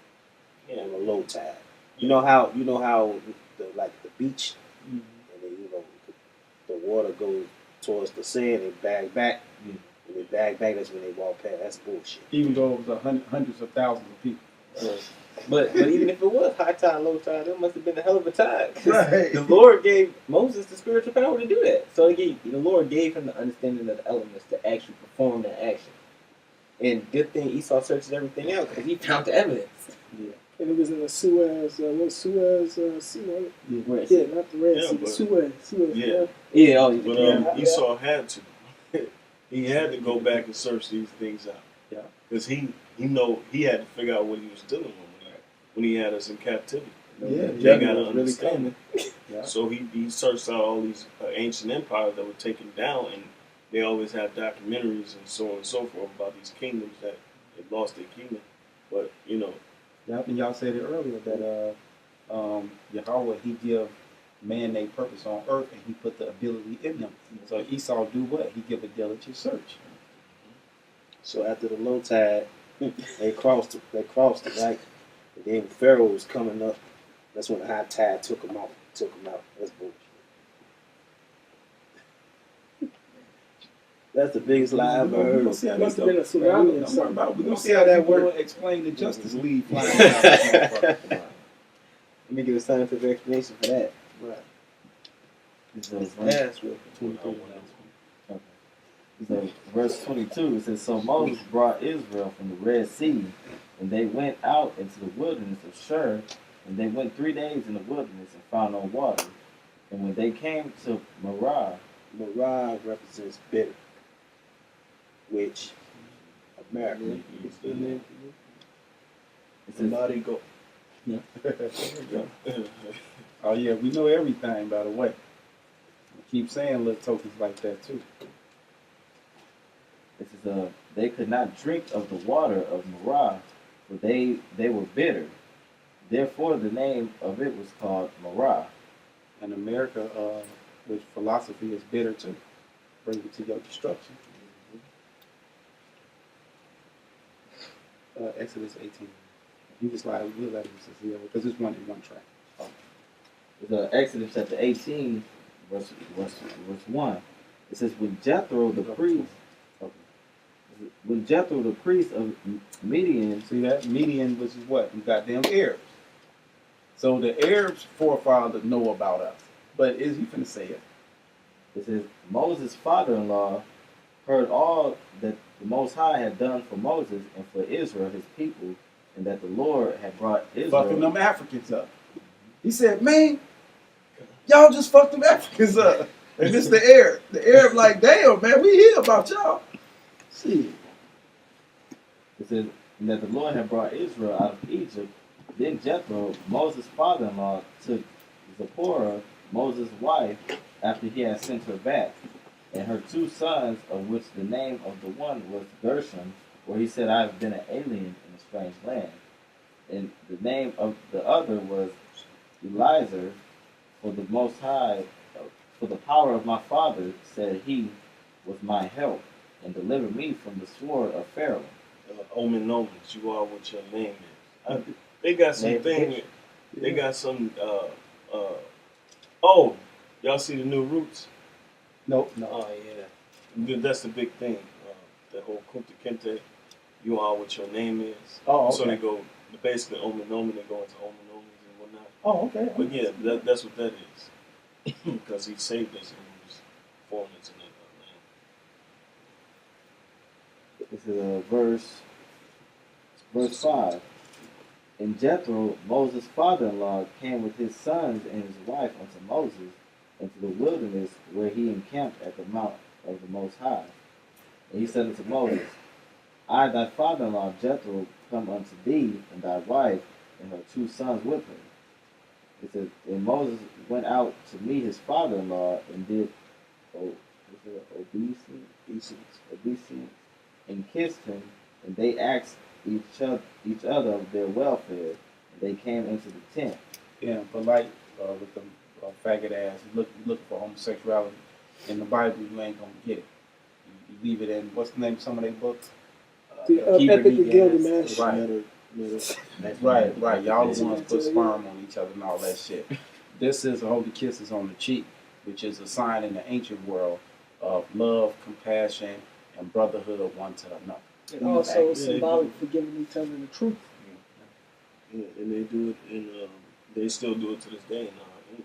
Yeah. On the low tide, you know how the beach, and then, the water goes towards the sand and bag back. When they bag back, that's when they walk past. That's bullshit. Even though it was hundreds of thousands of people. But even if it was high tide, low tide, it must have been a hell of a time. 'Cause Right. the Lord gave Moses the spiritual power to do that. So the Lord gave him the understanding of the elements to actually perform that action. And good thing Esau searches everything out because he found the evidence. And it was in the Suez, Suez Sea, right? Where Yeah, not the Red Yeah, Sea, the but- Suez. Yeah. Yeah, oh, But Yeah. Esau had to. He had to go back and search these things out. Yeah. Because he had to figure out what he was dealing with when he had us in captivity. Yeah, They judgment gotta was really understand coming. Yeah. So he searched out all these ancient empires that were taken down, and they always have documentaries and so on and so forth about these kingdoms that had lost their kingdom. But Yeah, and y'all said it earlier that Yahweh, he give man their purpose on earth, and he put the ability in them. So Esau do what? He give a diligent search. So after the low tide, they crossed it, right? And then Pharaoh was coming up. That's when the high tide took him out. That's bullshit. That's the biggest lie I've ever We're heard. gonna see how Must that have been a tsunami or Don't worry something. about it. We're gonna see how that works. Explain the Justice League flying out this motherfucker. Let me give a scientific explanation for that. Right. So, That's what. So verse 22, it says, So Moses brought Israel from the Red Sea, and they went out into the wilderness of Shur, and they went 3 days in the wilderness and found no water. And when they came to Marah, Marah represents bitter, which America. it says, somebody go. Oh yeah, we know everything, by the way. I keep saying little tokens like that too. it says, they could not drink of the water of Marah, for they were bitter. Therefore the name of it was called Marah. And America, with philosophy, is bitter too. Bring it to your destruction. Exodus 18. You just like we'll let him say because it's one track. Exodus chapter 18, verse 1. It says, When Jethro the priest of Midian, See that? Median, which is what? You goddamn Arabs. So the Arabs' forefathers know about us. But is he finna say it? it says, Moses' father-in-law heard all that the Most High had done for Moses and for Israel, his people, and that the Lord had brought Israel. Fucking them Africans up. He said, man, y'all just fucked them Africans up. And this the Arab. The Arab like, damn, man, we hear about y'all. Shit. It says, and that the Lord had brought Israel out of Egypt. Then Jethro, Moses' father-in-law, took Zipporah, Moses' wife, after he had sent her back, and her 2 sons, of which the name of the one was Gershom, where he said, I have been an alien in a strange land. And the name of the other was Eliezer, for the Most High, for the power of my father, said he, was my help, and delivered me from the sword of Pharaoh. Omen omens, you are what your name is. They got some thing. They got some. Oh, y'all see the new Roots? No. Oh yeah. That's the big thing. The whole Kunta Kinte, you are what your name is. Oh, okay. So they go basically omen omen. They go into omen omens and whatnot. Oh, okay. But yeah, that's what that is. Because he saved us and he was forming us in that land. This is verse 5. And Jethro, Moses' father-in-law, came with his sons and his wife unto Moses into the wilderness, where he encamped at the mount of the Most High. And he said unto Moses, I, thy father-in-law Jethro, come unto thee, and thy wife, and her 2 sons with her. It says, and Moses went out to meet his father-in-law, and did obeisance, and kissed him, and they asked each other of their welfare, and they came into the tent. Yeah, but like with the faggot ass, you look for homosexuality in the Bible, you ain't gonna get it. You leave it in what's the name of some of their books? The Epic of Gilgamesh. Right. Y'all the ones put sperm on each other and all that shit. This is a holy kisses on the cheek, which is a sign in the ancient world of love, compassion, and brotherhood of one to another. And also symbolic for giving each other the truth. Yeah, and they do it in. They still do it to this day in England.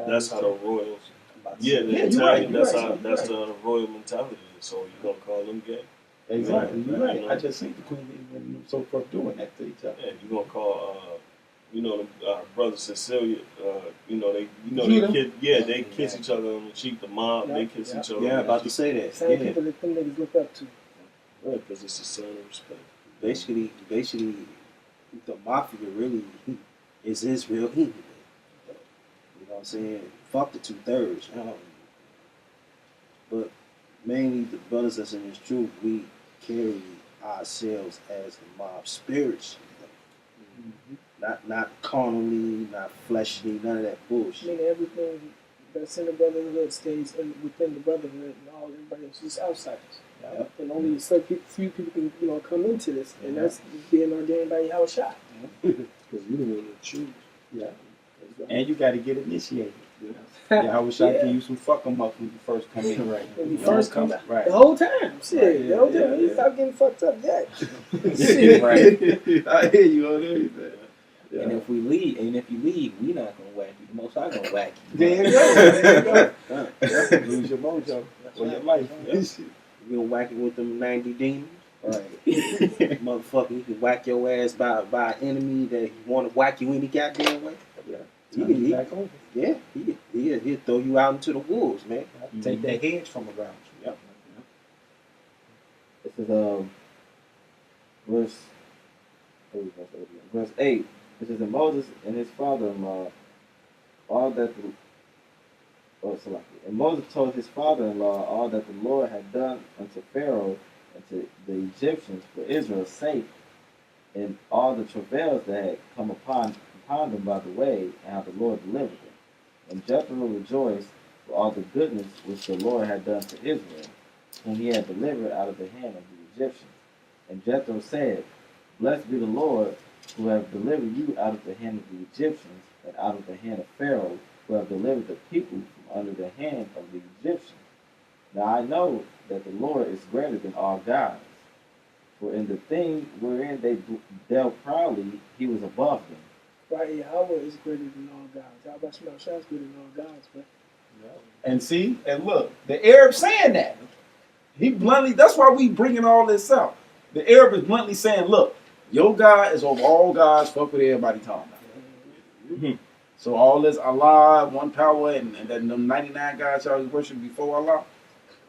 That's how the royals. Yeah, the Yeah, you're Italian. right, That's you're how. right, That's you're the royal mentality. So you gonna call them gay? Exactly, you're right. You know? I just seen the Queen and so forth doing that to each other. Yeah, you gonna call. You know, our brother Cecilia. You know they. You know Judah. they kid. Yeah, they kiss each other on the cheek. The mom. They kiss each other. Yeah, on about the to say that. Same Yeah. people that them niggas look up to. Right, because it's a sign of respect. Basically, the mafia really is Israel. You know what I'm saying? Fuck the 2/3. But mainly the brothers that's in this truth, we carry ourselves as the mob spiritually. Not carnally, not fleshly, none of that I bullshit. mean, everything that's in the brotherhood stays within the brotherhood, and all everybody else is just outsiders. Yep. And only a few people can, come into this, and that's being ordained by Yahweh Shai. Because you the one that choose. Yeah. And you got to get initiated. Yeah, I wish I give you some fuck 'em up when you first come in. Right. When you first come out, right. the whole time, shit, Right, the whole yeah, time, you yeah. stop getting fucked up yet. Right. I hear you on everything. Yeah. And if you leave, we not gonna whack you. The Most High gonna whack you. There you go. There you go. Lose your mojo or your life. You gonna whack it with them 90 demons? Right. Motherfucker, you can whack your ass by an enemy that you want to whack you any goddamn way. Yeah. He- Back over. Yeah, he'll throw you out into the wolves, man. Take that hedge from around you. Yep. This is verse 8. This is in Moses and his father-in-law all that the and Moses told his father-in-law all that the Lord had done unto Pharaoh and to the Egyptians for Israel's sake, and all the travails that had come upon them by the way, and how the Lord delivered them. And Jethro rejoiced for all the goodness which the Lord had done to Israel, whom he had delivered out of the hand of the Egyptians. And Jethro said, Blessed be the Lord, who have delivered you out of the hand of the Egyptians, and out of the hand of Pharaoh, who have delivered the people from under the hand of the Egyptians. Now I know that the Lord is greater than all gods, for in the thing wherein they dealt proudly, he was above them. Right, Yahweh is greater than all gods. Yahweh Shai is greater than all gods, but And see, and look, the Arab saying that. He bluntly, that's why we bringing all this up. The Arab is bluntly saying, look, your God is over all gods, fuck with everybody talking about. So all this Allah, one power, and then them 99 gods y'all worship before Allah,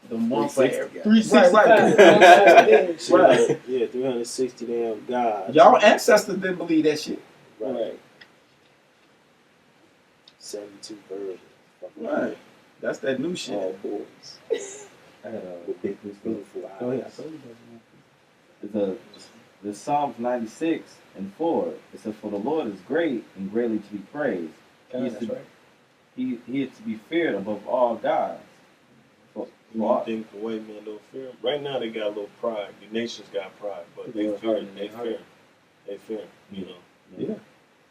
the one for every 365. Right. Yeah, 360 damn gods. Y'all ancestors didn't believe that shit. Right. 72 versions. Right. That's that new shit. All boys. I had a With big, beautiful eyes. Go ahead. The Psalms 96 and 4. It says, For the Lord is great and greatly to be praised. He is to be feared above all gods. You don't think the white man don't fear him? Right now they got a little pride. The nations got pride, but they fear him. They fear him. They fear him, you know. Yeah.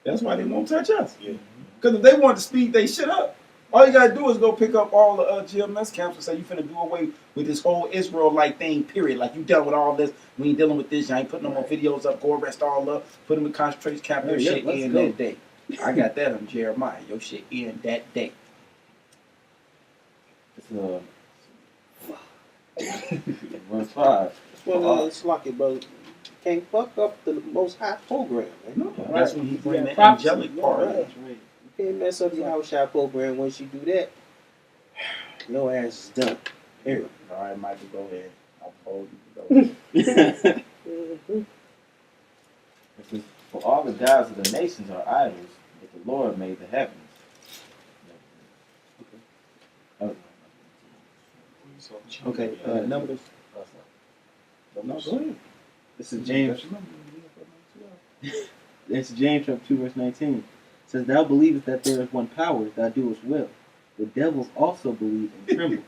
That's why they won't touch us. Yeah. Because if they want to speed they shit up, all you gotta do is go pick up all the GMS camps and say you finna do away with this whole Israel-like thing, period. Like you dealt with all this, we ain't dealing with this, you ain't putting no more videos up, go arrest all up, put them in concentration camp, your shit in that day. I got that on Jeremiah, your shit in that day. It's verse 5. Well, it's like it, brother. Can't fuck up the Most High program, man. No, that's when you bring the prophecy, angelic part. right. You can't mess up the House Shot program. Once you do that, your ass is done. Here. All right, Michael, go ahead. I'll hold you. Go ahead. It says, For all the gods of the nations are idols, but the Lord made the heavens. Okay, numbers. No, go ahead. This is James. It's James chapter 2, verse 19. It says, Thou believest that there is one power, thou doest well. The devils also believe and tremble.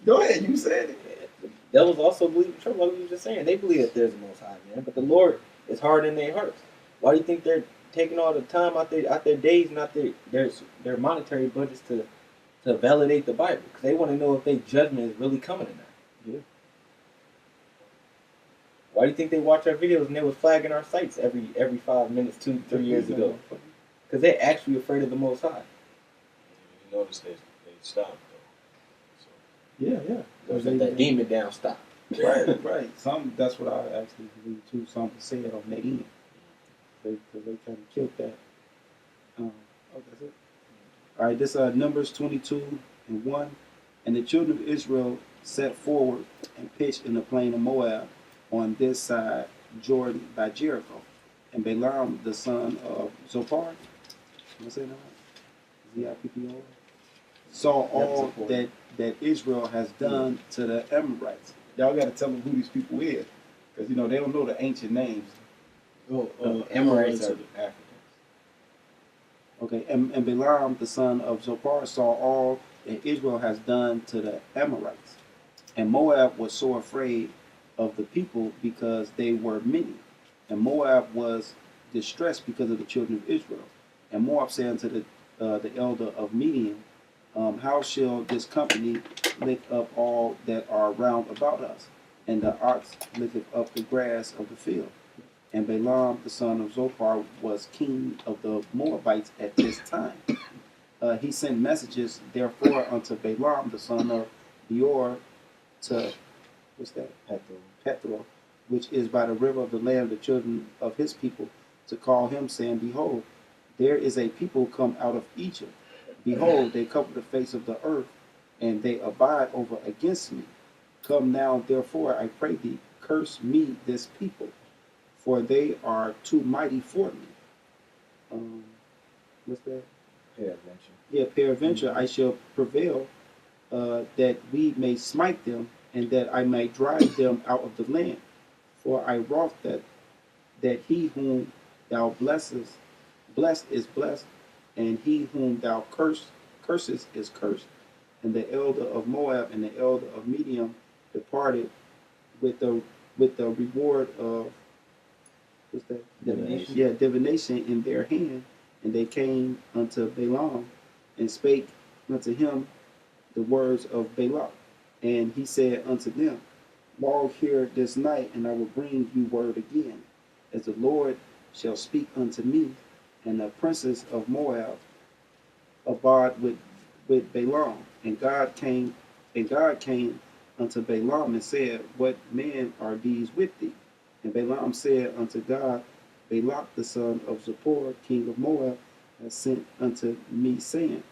Go ahead, you said it. The devils also believe and tremble, like we were just saying. They believe that there's a Most High, man. But the Lord is hard in their hearts. Why do you think they're taking all the time out their days and out their monetary budgets to validate the Bible? Because they want to know if their judgment is really coming or not. Why do you think they watch our videos and they was flagging our sites every 5 minutes, 2-3 years ago? Because they're actually afraid of the Most High. You notice they stopped though. Yeah. There's that demon down, stop. Right. Some, that's what I actually believe too. Some said on their end. They kind of killed that. That's it. All right, this Numbers 22:1. And the children of Israel set forward and pitched in the plain of Moab on this side Jordan by Jericho. And Balaam, the son of Zophar, am I saying that right? Z-I-P-P-O, saw all that Israel has done to the Amorites. Y'all got to tell them who these people is, because they don't know the ancient names. Amorites are Africans. Okay, and Balaam, the son of Zophar, saw all that Israel has done to the Amorites. And Moab was so afraid of the people because they were many. And Moab was distressed because of the children of Israel. And Moab said unto the elder of Midian, how shall this company lick up all that are round about us? And the ox licketh up the grass of the field. And Balaam, the son of Zophar, was king of the Moabites at this time. He sent messages, therefore, unto Balaam, the son of Beor, to, Pethro, which is by the river of the land of the children of his people, to call him, saying, Behold, there is a people come out of Egypt. Behold, they cover the face of the earth, and they abide over against me. Come now, therefore, I pray thee, curse me this people, for they are too mighty for me. What's that? Peradventure. Yeah, peradventure I shall prevail, that we may smite them, and that I may drive them out of the land. For I wrought that he whom thou blessed is blessed, and he whom thou curses is cursed. And the elder of Moab and the elder of Midian departed with the reward of Divination. Yeah, divination in their hand. And they came unto Balaam and spake unto him the words of Balak. And he said unto them, Log here this night, and I will bring you word again, as the Lord shall speak unto me. And the princes of Moab abode with Balaam. And God came unto Balaam and said, What men are these with thee? And Balaam said unto God, Balak the son of Zippor, king of Moab, has sent unto me, saying,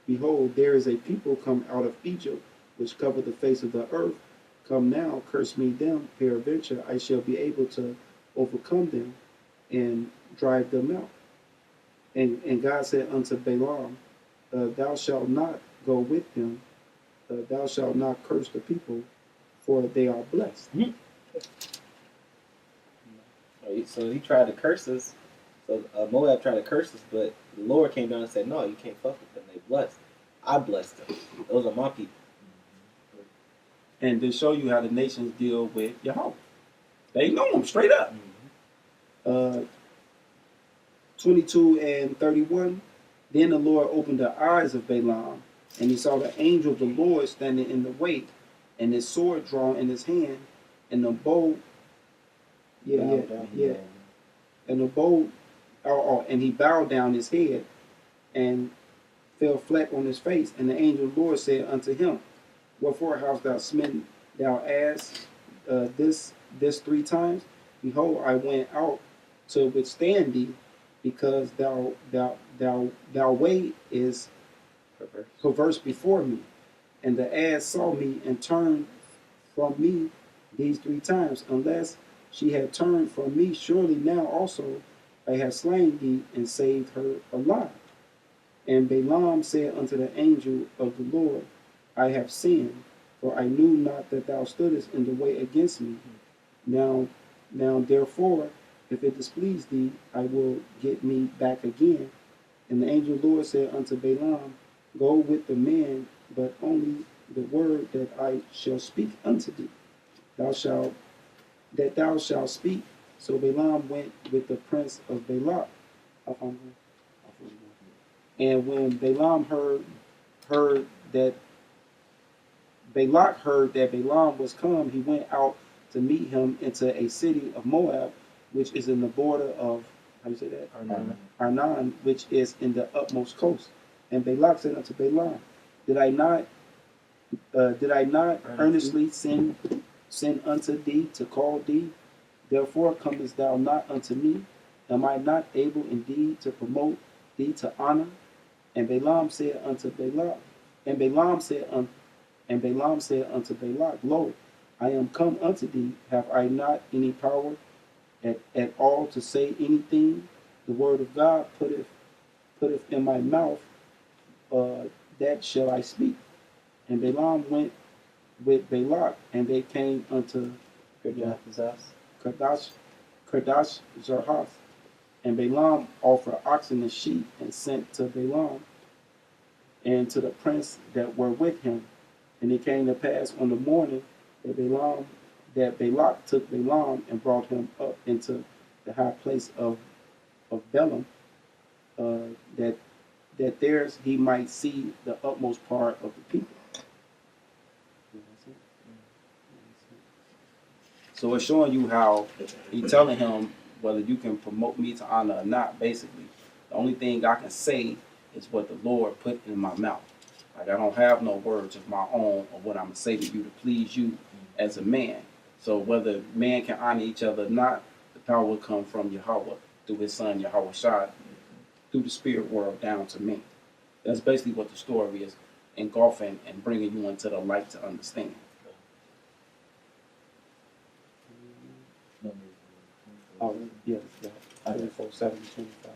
Behold, there is a people come out of Egypt, which cover the face of the earth. Come now, curse me them, peradventure I shall be able to overcome them and drive them out. And God said unto Balaam, Thou shalt not go with them, thou shalt not curse the people, for they are blessed. So he tried to curse us. So Moab tried to curse us, but the Lord came down and said, no, you can't fuck with them. They blessed. I blessed them. Those are my people. And to show you how the nations deal with Yahweh. They know them straight up. 22:31. Then the Lord opened the eyes of Balaam, and he saw the angel of the Lord standing in the way, and his sword drawn in his hand, and the bow. And the bow, and he bowed down his head, and fell flat on his face. And the angel of the Lord said unto him, Wherefore hast thou smitten thou ass this 3 times? Behold, I went out to withstand thee, because thou way is perverse before me. And the ass saw me and turned from me these 3 times. Unless she had turned from me, surely now also I have slain thee and saved her alive. And Balaam said unto the angel of the Lord, I have sinned, for I knew not that thou stoodest in the way against me. Now therefore, if it displease thee, I will get me back again. And the angel of the Lord said unto Balaam, Go with the man, but only the word that I shall speak unto thee, thou shalt speak. So Balaam went with the prince of Balak. And when Balaam heard that Balak heard that Balaam was come, he went out to meet him into a city of Moab, which is in the border of, how do you say that? Arnon, which is in the utmost coast. And Balak said unto Balaam, Did I not earnestly send unto thee to call thee? Therefore comest thou not unto me? Am I not able indeed to promote thee to honor? And Balaam said unto Balak, and Balaam said unto Balak, Lo, I am come unto thee. Have I not any power at all to say anything? The word of God putteth in my mouth, that shall I speak. And Balaam went with Balak, and they came unto Kadesh Zarhath. And Balaam offered oxen and sheep, and sent to Balaam and to the prince that were with him. And it came to pass on the morning that Balak took Balaam and brought him up into the high place of Balaam, that there he might see the utmost part of the people. So it's showing you how he's telling him whether you can promote me to honor or not, basically. The only thing I can say is what the Lord put in my mouth. Like, I don't have no words of my own of what I'm going to say to you to please you as a man. So whether man can honor each other or not, the power will come from Yahweh through his son Yahweh Shai, through the spirit world down to me. That's basically what the story is, engulfing and bringing you into the light to understand. Oh, yes, 24/7, 25.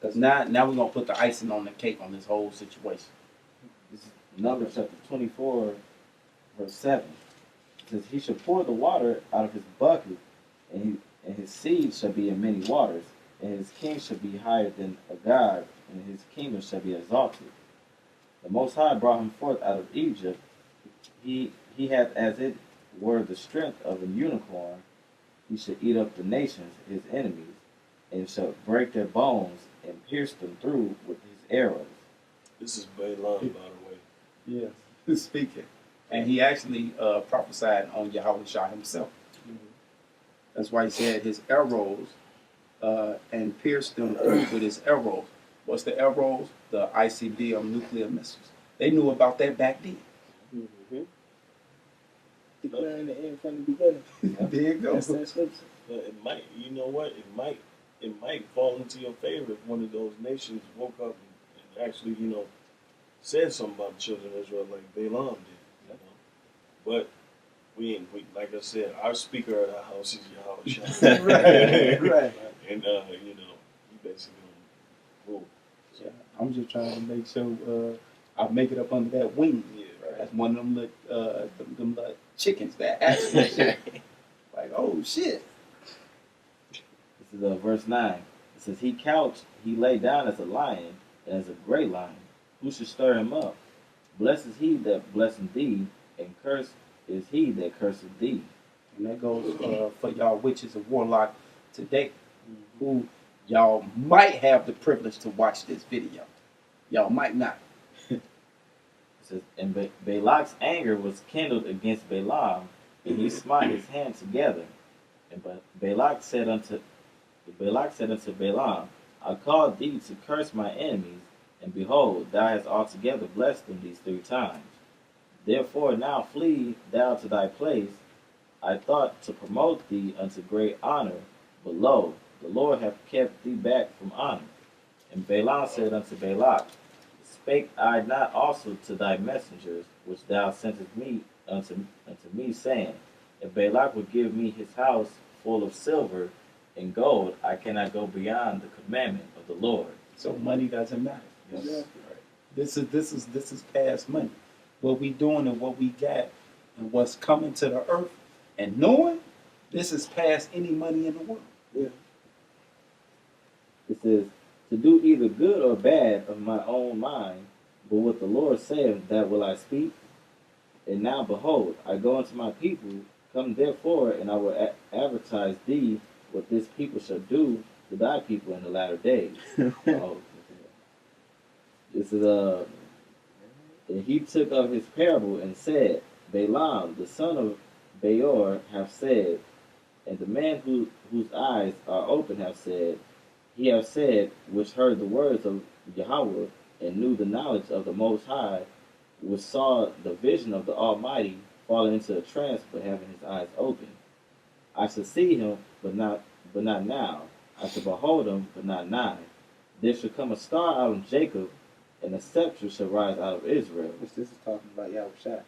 Because now we're going to put the icing on the cake on this whole situation. This is Numbers chapter 24, verse 7. It says, He shall pour the water out of his bucket, and his seed shall be in many waters, and his king shall be higher than a god, and his kingdom shall be exalted. The Most High brought him forth out of Egypt. He hath as it were the strength of a unicorn. He shall eat up the nations, his enemies, and shall break their bones and pierce them through with his arrows. This is Balaam, by the way. Yes, he's speaking. And he actually prophesied on Yahweh Shah himself. That's why he said his arrows and pierced them through with his arrows. What's the arrows? The ICBM nuclear missiles. They knew about that back then. Declaring the end from the beginning. There you go. That's that scripture. But it might, you know what? It might fall into your favor if one of those nations woke up and actually, said something about the children of Israel like Balaam did. But we like I said, our speaker of the house is Yahweh Shai. Right. And he basically rule. So, Yeah, I'm just trying to make sure I make it up under that wing. yeah, right. That's one of them little chickens that actually like, oh shit. This is verse 9. It says, He lay down as a lion, and as a great lion. Who should stir him up? Blessed is he that blesseth thee, and cursed is he that curseth thee. And that goes for y'all witches and warlock today, who y'all might have the privilege to watch this video. Y'all might not. It says, And Balak's anger was kindled against Balaam, and he smote his hands together. And Balak said unto Balaam, I called thee to curse my enemies, and behold, thou hast altogether blessed them these 3 times. Therefore now flee thou to thy place. I thought to promote thee unto great honor, but lo, the Lord hath kept thee back from honor. And Balaam said unto Balak, Spake I not also to thy messengers, which thou sentest me unto me, saying, If Balak would give me his house full of silver and gold, I cannot go beyond the commandment of the Lord. So money doesn't matter. Yes. Right. This is past money. What we doing and what we got and what's coming to the earth and knowing this is past any money in the world. Yeah. It says, To do either good or bad of my own mind, but what the Lord saith, that will I speak. And now behold, I go unto my people. Come therefore, and I will advertise thee what this people shall do to thy people in the latter days. This is and he took up his parable and said, Balaam, the son of Beor have said, and the man whose eyes are open have said, he have said, which heard the words of Yahweh, and knew the knowledge of the Most High, which saw the vision of the Almighty, falling into a trance, but having his eyes open. I shall see him, but not now. I shall behold him, but not nigh. There shall come a star out of Jacob, and a scepter shall rise out of Israel. This is talking about Yahushua.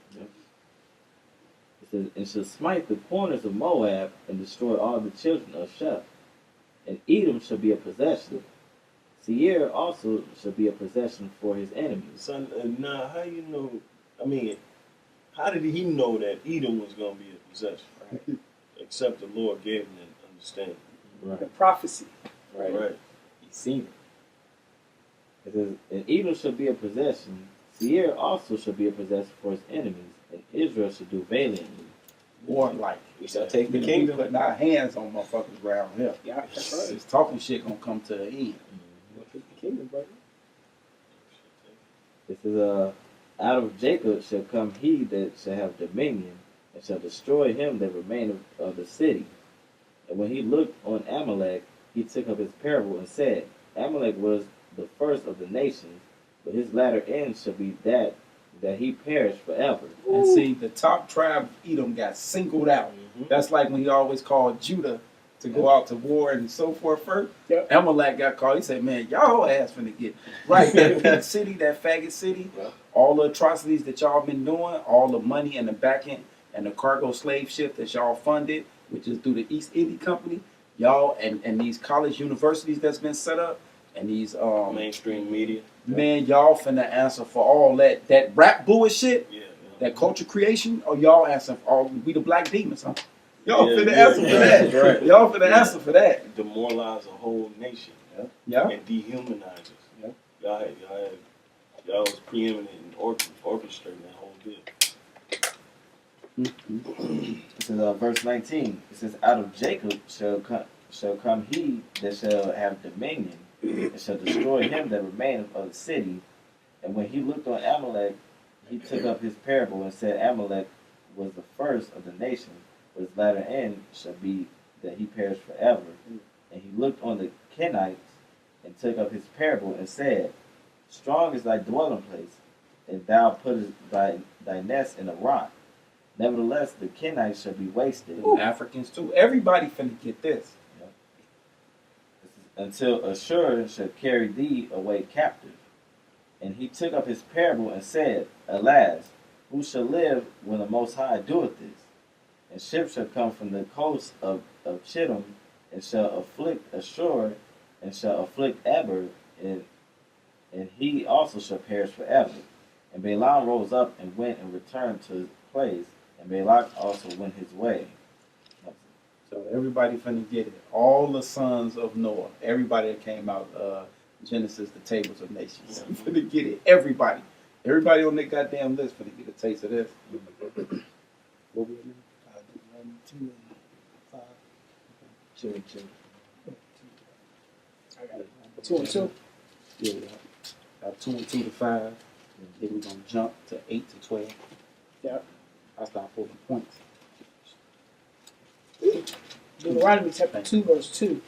It says, and shall smite the corners of Moab, and destroy all the children of Sheph. And Edom shall be a possession. Seir also shall be a possession for his enemies. Son, now how you know? I mean, how did he know that Edom was going to be a possession? Right. Except the Lord gave him that understanding. The prophecy. Right. He's seen it. It says, and Edom shall be a possession. Seir also shall be a possession for his enemies, and Israel shall do valiantly. Warlike. We shall take the We kingdom. putting our hands on motherfuckers around here. Yeah, that's right. This talking shit gonna come to an end. We'll take the kingdom, brother. This is out of Jacob shall come he that shall have dominion, and shall destroy him that remaineth of the city. And when he looked on Amalek, he took up his parable and said, Amalek was the first of the nations, but his latter end shall be that he perish forever. And see, the top tribe of Edom got singled out. That's like when he always called Judah to go out to war and so forth first. Yep. Amalek got called. He said, man, y'all ass finna get right. That city, that faggot city, all the atrocities that y'all been doing, all the money and the backing and the cargo slave ship that y'all funded, which is through the East India Company, y'all and these college universities that's been set up, and these Mainstream media. man, y'all finna answer for all that rap bullshit. Yeah. That culture creation, or y'all answer for all we the black demons, huh? Y'all Yeah, finna yeah, answer for yeah, that. right. Y'all finna answer for that. Demoralize a whole nation. Yeah. And dehumanize us. Yeah. Y'all was preeminent in orchestrating that whole deal. This is verse 19. It says, out of Jacob shall come he that shall have dominion, and shall destroy him that remaineth of the city. And when he looked on Amalek, he took up his parable and said, Amalek was the first of the nation, but his latter end shall be that he perish forever. And he looked on the Kenites and took up his parable and said, strong is thy dwelling place, and thou puttest thy nest in a rock. Nevertheless, the Kenites shall be wasted. Africans too. Everybody finna get this. Until Ashur shall carry thee away captive. And he took up his parable and said, alas, who shall live when the Most High doeth this? And ships shall come from the coast of Chittim, and shall afflict Ashur, and shall afflict Eber, and he also shall perish forever. And Balaam rose up and went and returned to his place, and Balak also went his way. So everybody finna get it. All the sons of Noah, everybody that came out, Genesis, the tables of nations, finna get it. Everybody on that goddamn list finna get a taste of this. What we in? 1, 2, and 5. Chill. I got it. 2 and 2. Yeah, we got 2 and 2 to 5. Then we're gonna jump to 8 to 12. Yep. I start pulling points. Deuteronomy chapter 2, verse 2.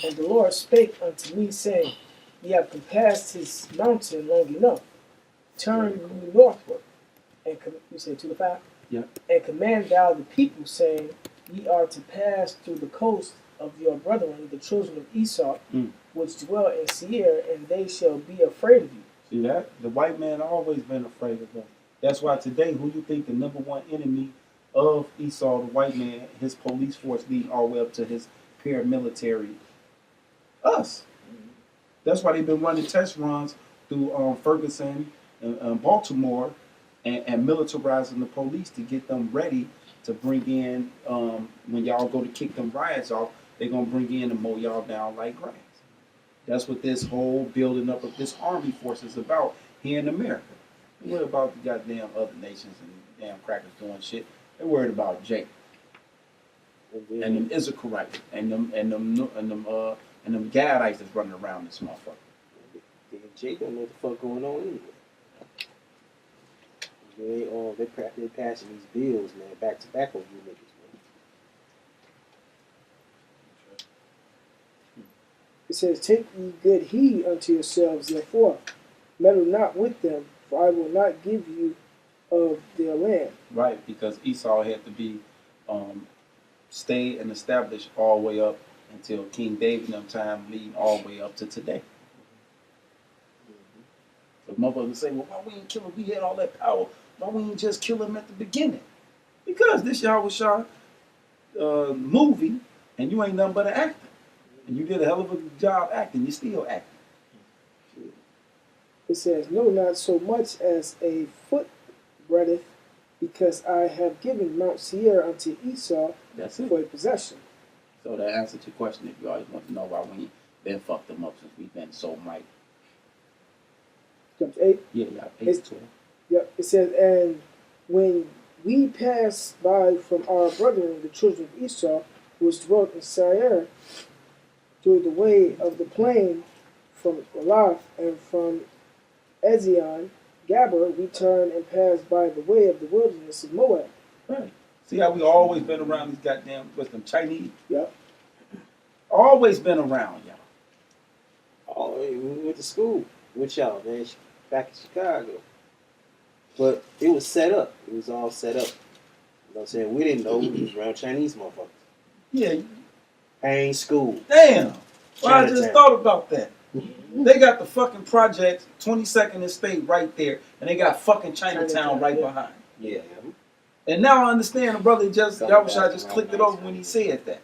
And the Lord spake unto me, saying, Ye have compassed his mountain long enough. Turn ye northward. And you say 2 to 5? Yeah. And command thou the people, saying, Ye are to pass through the coast of your brethren, the children of Esau, which dwell in Seir, and they shall be afraid of you. See that? The white man always been afraid of us. That's why today, who you think the number one enemy of Esau, the white man, his police force leading all the way up to his paramilitary? Us. That's why they've been running test runs through Ferguson and Baltimore and militarizing the police to get them ready to bring in, when y'all go to kick them riots off, they're going to bring in and mow y'all down like grass. That's what this whole building up of this army force is about here in America. They're worried about the goddamn other nations and damn crackers doing shit. They're worried about Jake and them Issacharites and them Gadites that's running around this motherfucker. Then Jake don't know what the fuck going on anyway. They passing these bills, man, back to back on you niggas, man. It says, "Take ye good heed unto yourselves, therefore, meddle not with them, for I will not give you of their land." Right, because Esau had to be stay and established all the way up until King David and them time, leading all the way up to today. So motherfuckers say, well, why we ain't kill him? We had all that power. Why we ain't just kill him at the beginning? Because this Yahweh Shah movie, and you ain't nothing but an actor. And you did a hell of a job acting. You still acting. It says, "No, not so much as a foot breadth, because I have given Mount Seir unto Esau That's it. for a possession." So that answers your question if you always want to know why we ain't been fucked them up since we've been so mighty. Jump to 8. Yeah, 8 It's- to 12. Yep. It says, "And when we passed by from our brethren, the children of Esau, which dwelt in Seir, through the way of the plain from Elath and from Ezion, Gabber, we turned and passed by the way of the wilderness of Moab." Right. See how we always been around these goddamn, what's them, Chinese? Yep. Always been around, y'all. Oh, we went to school with y'all, man, back in Chicago. But it was set up. It was all set up. You know what I'm saying? We didn't know we was around Chinese motherfuckers. Yeah. Ain't school. Damn. Well, I just Chinatown. thought about that. They got the fucking project, 22nd and State right there, and they got fucking Chinatown right yeah. behind. Yeah. And now I understand the brother just, Coming Yahweh Shah back just around clicked it nice over when he said that.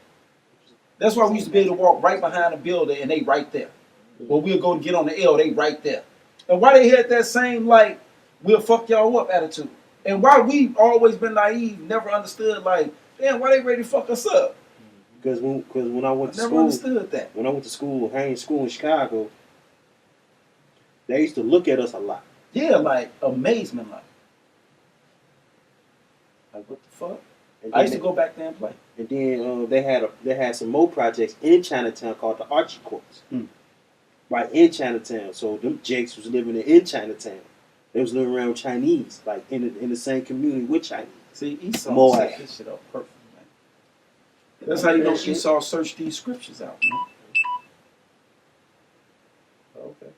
That's why we used to be able to walk right behind the building and they right there. Or we'll go to get on the L, they right there. And why they had that same, like, we'll fuck y'all up attitude. And why we always been naive, never understood, like, damn, why they ready to fuck us up? Because when I went I to never school, understood that. when I went to school, hanging school in Chicago, they used to look at us a lot. Yeah, like, amazement, like what the fuck? And I used to then- go back there and play. And then they had some more projects in Chinatown called the Archie Courts. Right in Chinatown. So them Jakes was living in Chinatown. They was living around Chinese, like in the same community with Chinese. See, Esau Moab. set this shit up perfect, man. That's how you know Esau searched these scriptures out, man. Okay.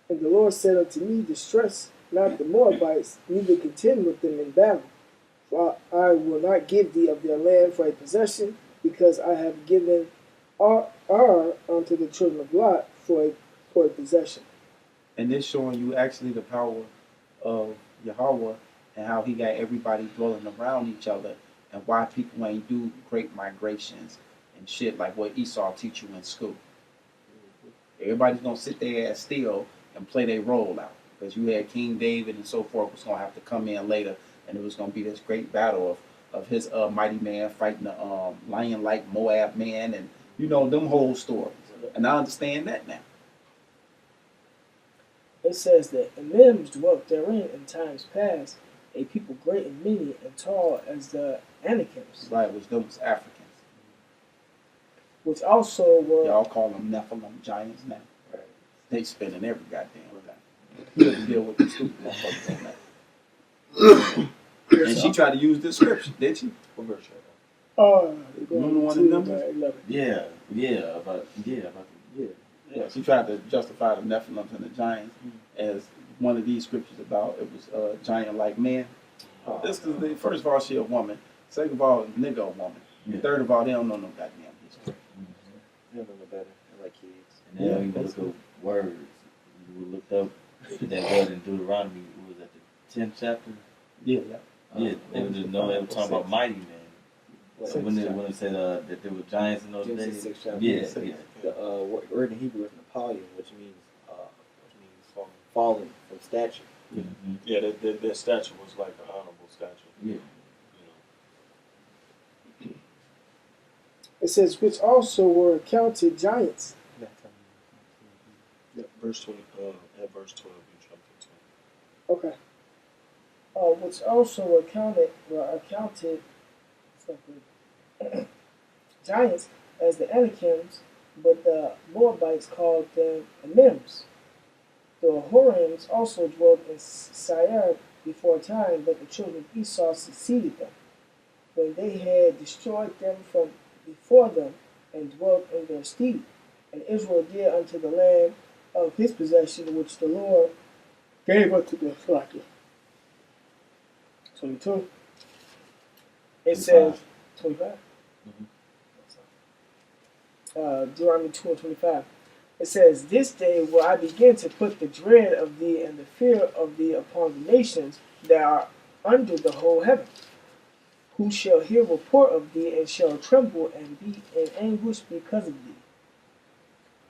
"And the Lord said unto me, Distress not the Moabites, neither contend with them in battle. For I will not give thee of their land for a possession, because I have given Ar unto the children of Lot for a possession." And this showing you actually the power of Yahweh and how he got everybody dwelling around each other and why people ain't do great migrations and shit like what Esau teach you in school. Everybody's gonna sit their ass still and play their role out. Because you had King David and so forth was gonna have to come in later and it was gonna be this great battle of his mighty man fighting the lion like Moab man and you know them whole stories. And I understand that now. It says that Emims dwelt therein in times past, a people great and many and tall as the Anakims, Right, which those Africans. which also were Y'all call them Nephilim giants now. Right. They spinning every goddamn thing. You have to deal with the stupid motherfuckers on that. And she tried to use this scripture, did she? What verse? Remember one in Numbers? 11. Yeah. Yeah, she tried to justify the Nephilims and the giants as one of these scriptures about it was giant-like men. This is first of all, she a woman. Second of all, nigga a woman. Yeah. Third of all, they don't know no goddamn history. They don't know no better. They're like kids. And then you look up words. You looked up that word in Deuteronomy. It was at the 10th chapter. Yeah. Yeah, they were just know they were talking about mighty men. What, So when it said that there were giants in those Genesis days. 6 chapter. Yeah. The word in Hebrew is Napoleon, which means falling from stature. Mm-hmm. Yeah, that statue was like an honorable statue. Yeah. You know. It says, which also were accounted giants. Yeah, verse 20. At verse 12, you jumped into. Okay. Which also were accounted giants as the Anakims, but the Moabites called them Emims. The Horims also dwelt in Seir before time, but the children of Esau succeeded them, when they had destroyed them from before them, and dwelt in their stead. And Israel did unto the land of his possession, which the Lord gave unto them. 22. It says 25. Deuteronomy 2 and 25. It says, This day will I begin to put the dread of thee and the fear of thee upon the nations that are under the whole heaven, who shall hear report of thee and shall tremble and be in anguish because of thee.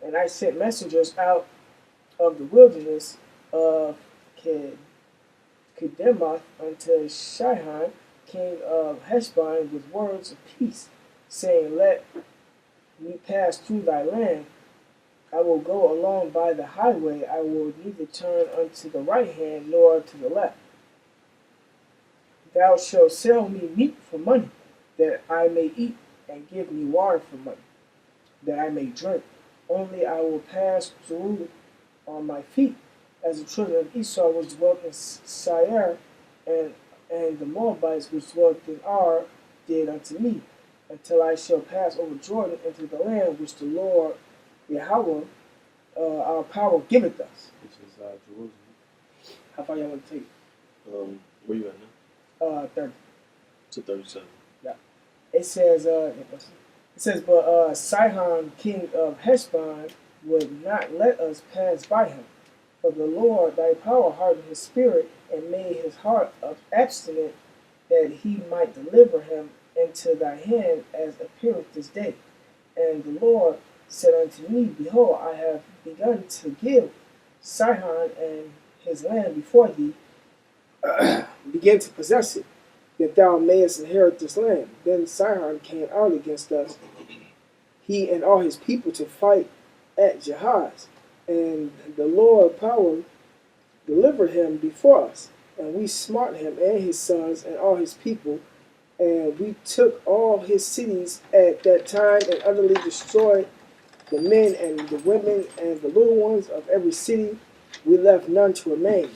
And I sent messengers out of the wilderness of Kedemoth unto Sihon, king of Heshbon, with words of peace, saying, Let me pass through thy land. I will go along by the highway. I will neither turn unto the right hand nor to the left. Thou shalt sell me meat for money, that I may eat, and give me water for money, that I may drink. Only I will pass through on my feet, as the children of Esau which dwelt in Seir, and the Moabites which dwelt in Ar did unto me, until I shall pass over Jordan into the land which the Lord Yahweh, our power, giveth us. Which is Jerusalem. How far y'all want to take it? Where you at now? 30. To 37. Yeah. It says, but Sihon, king of Heshbon, would not let us pass by him. For the Lord thy power hardened his spirit, and made his heart abstinent, that he might deliver him into thy hand, as appeareth this day. And the Lord said unto me, Behold, I have begun to give Sihon and his land before thee, begin to possess it, that thou mayest inherit this land. Then Sihon came out against us, he and all his people, to fight at Jahaz. And the Lord power delivered him before us, and we smote him and his sons and all his people, and we took all his cities at that time, and utterly destroyed the men and the women and the little ones of every city. We left none to remain.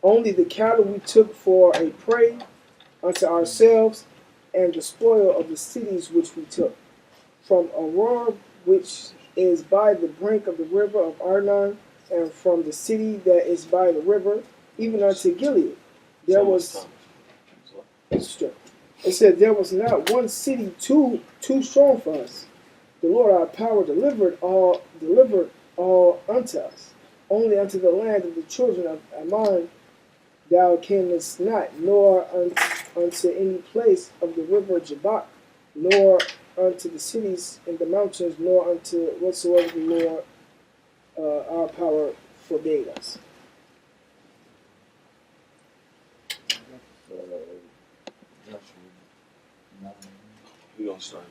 Only the cattle we took for a prey unto ourselves, and the spoil of the cities which we took. From Aurora, which is by the brink of the river of Arnon, and from the city that is by the river, even unto Gilead, there was. It said there was not one city too strong for us. The Lord our power delivered all unto us. Only unto the land of the children of Ammon thou camest not, nor unto any place of the river Jabbok, nor unto the cities in the mountains, nor unto whatsoever the Lord our power forbade us. We're going to start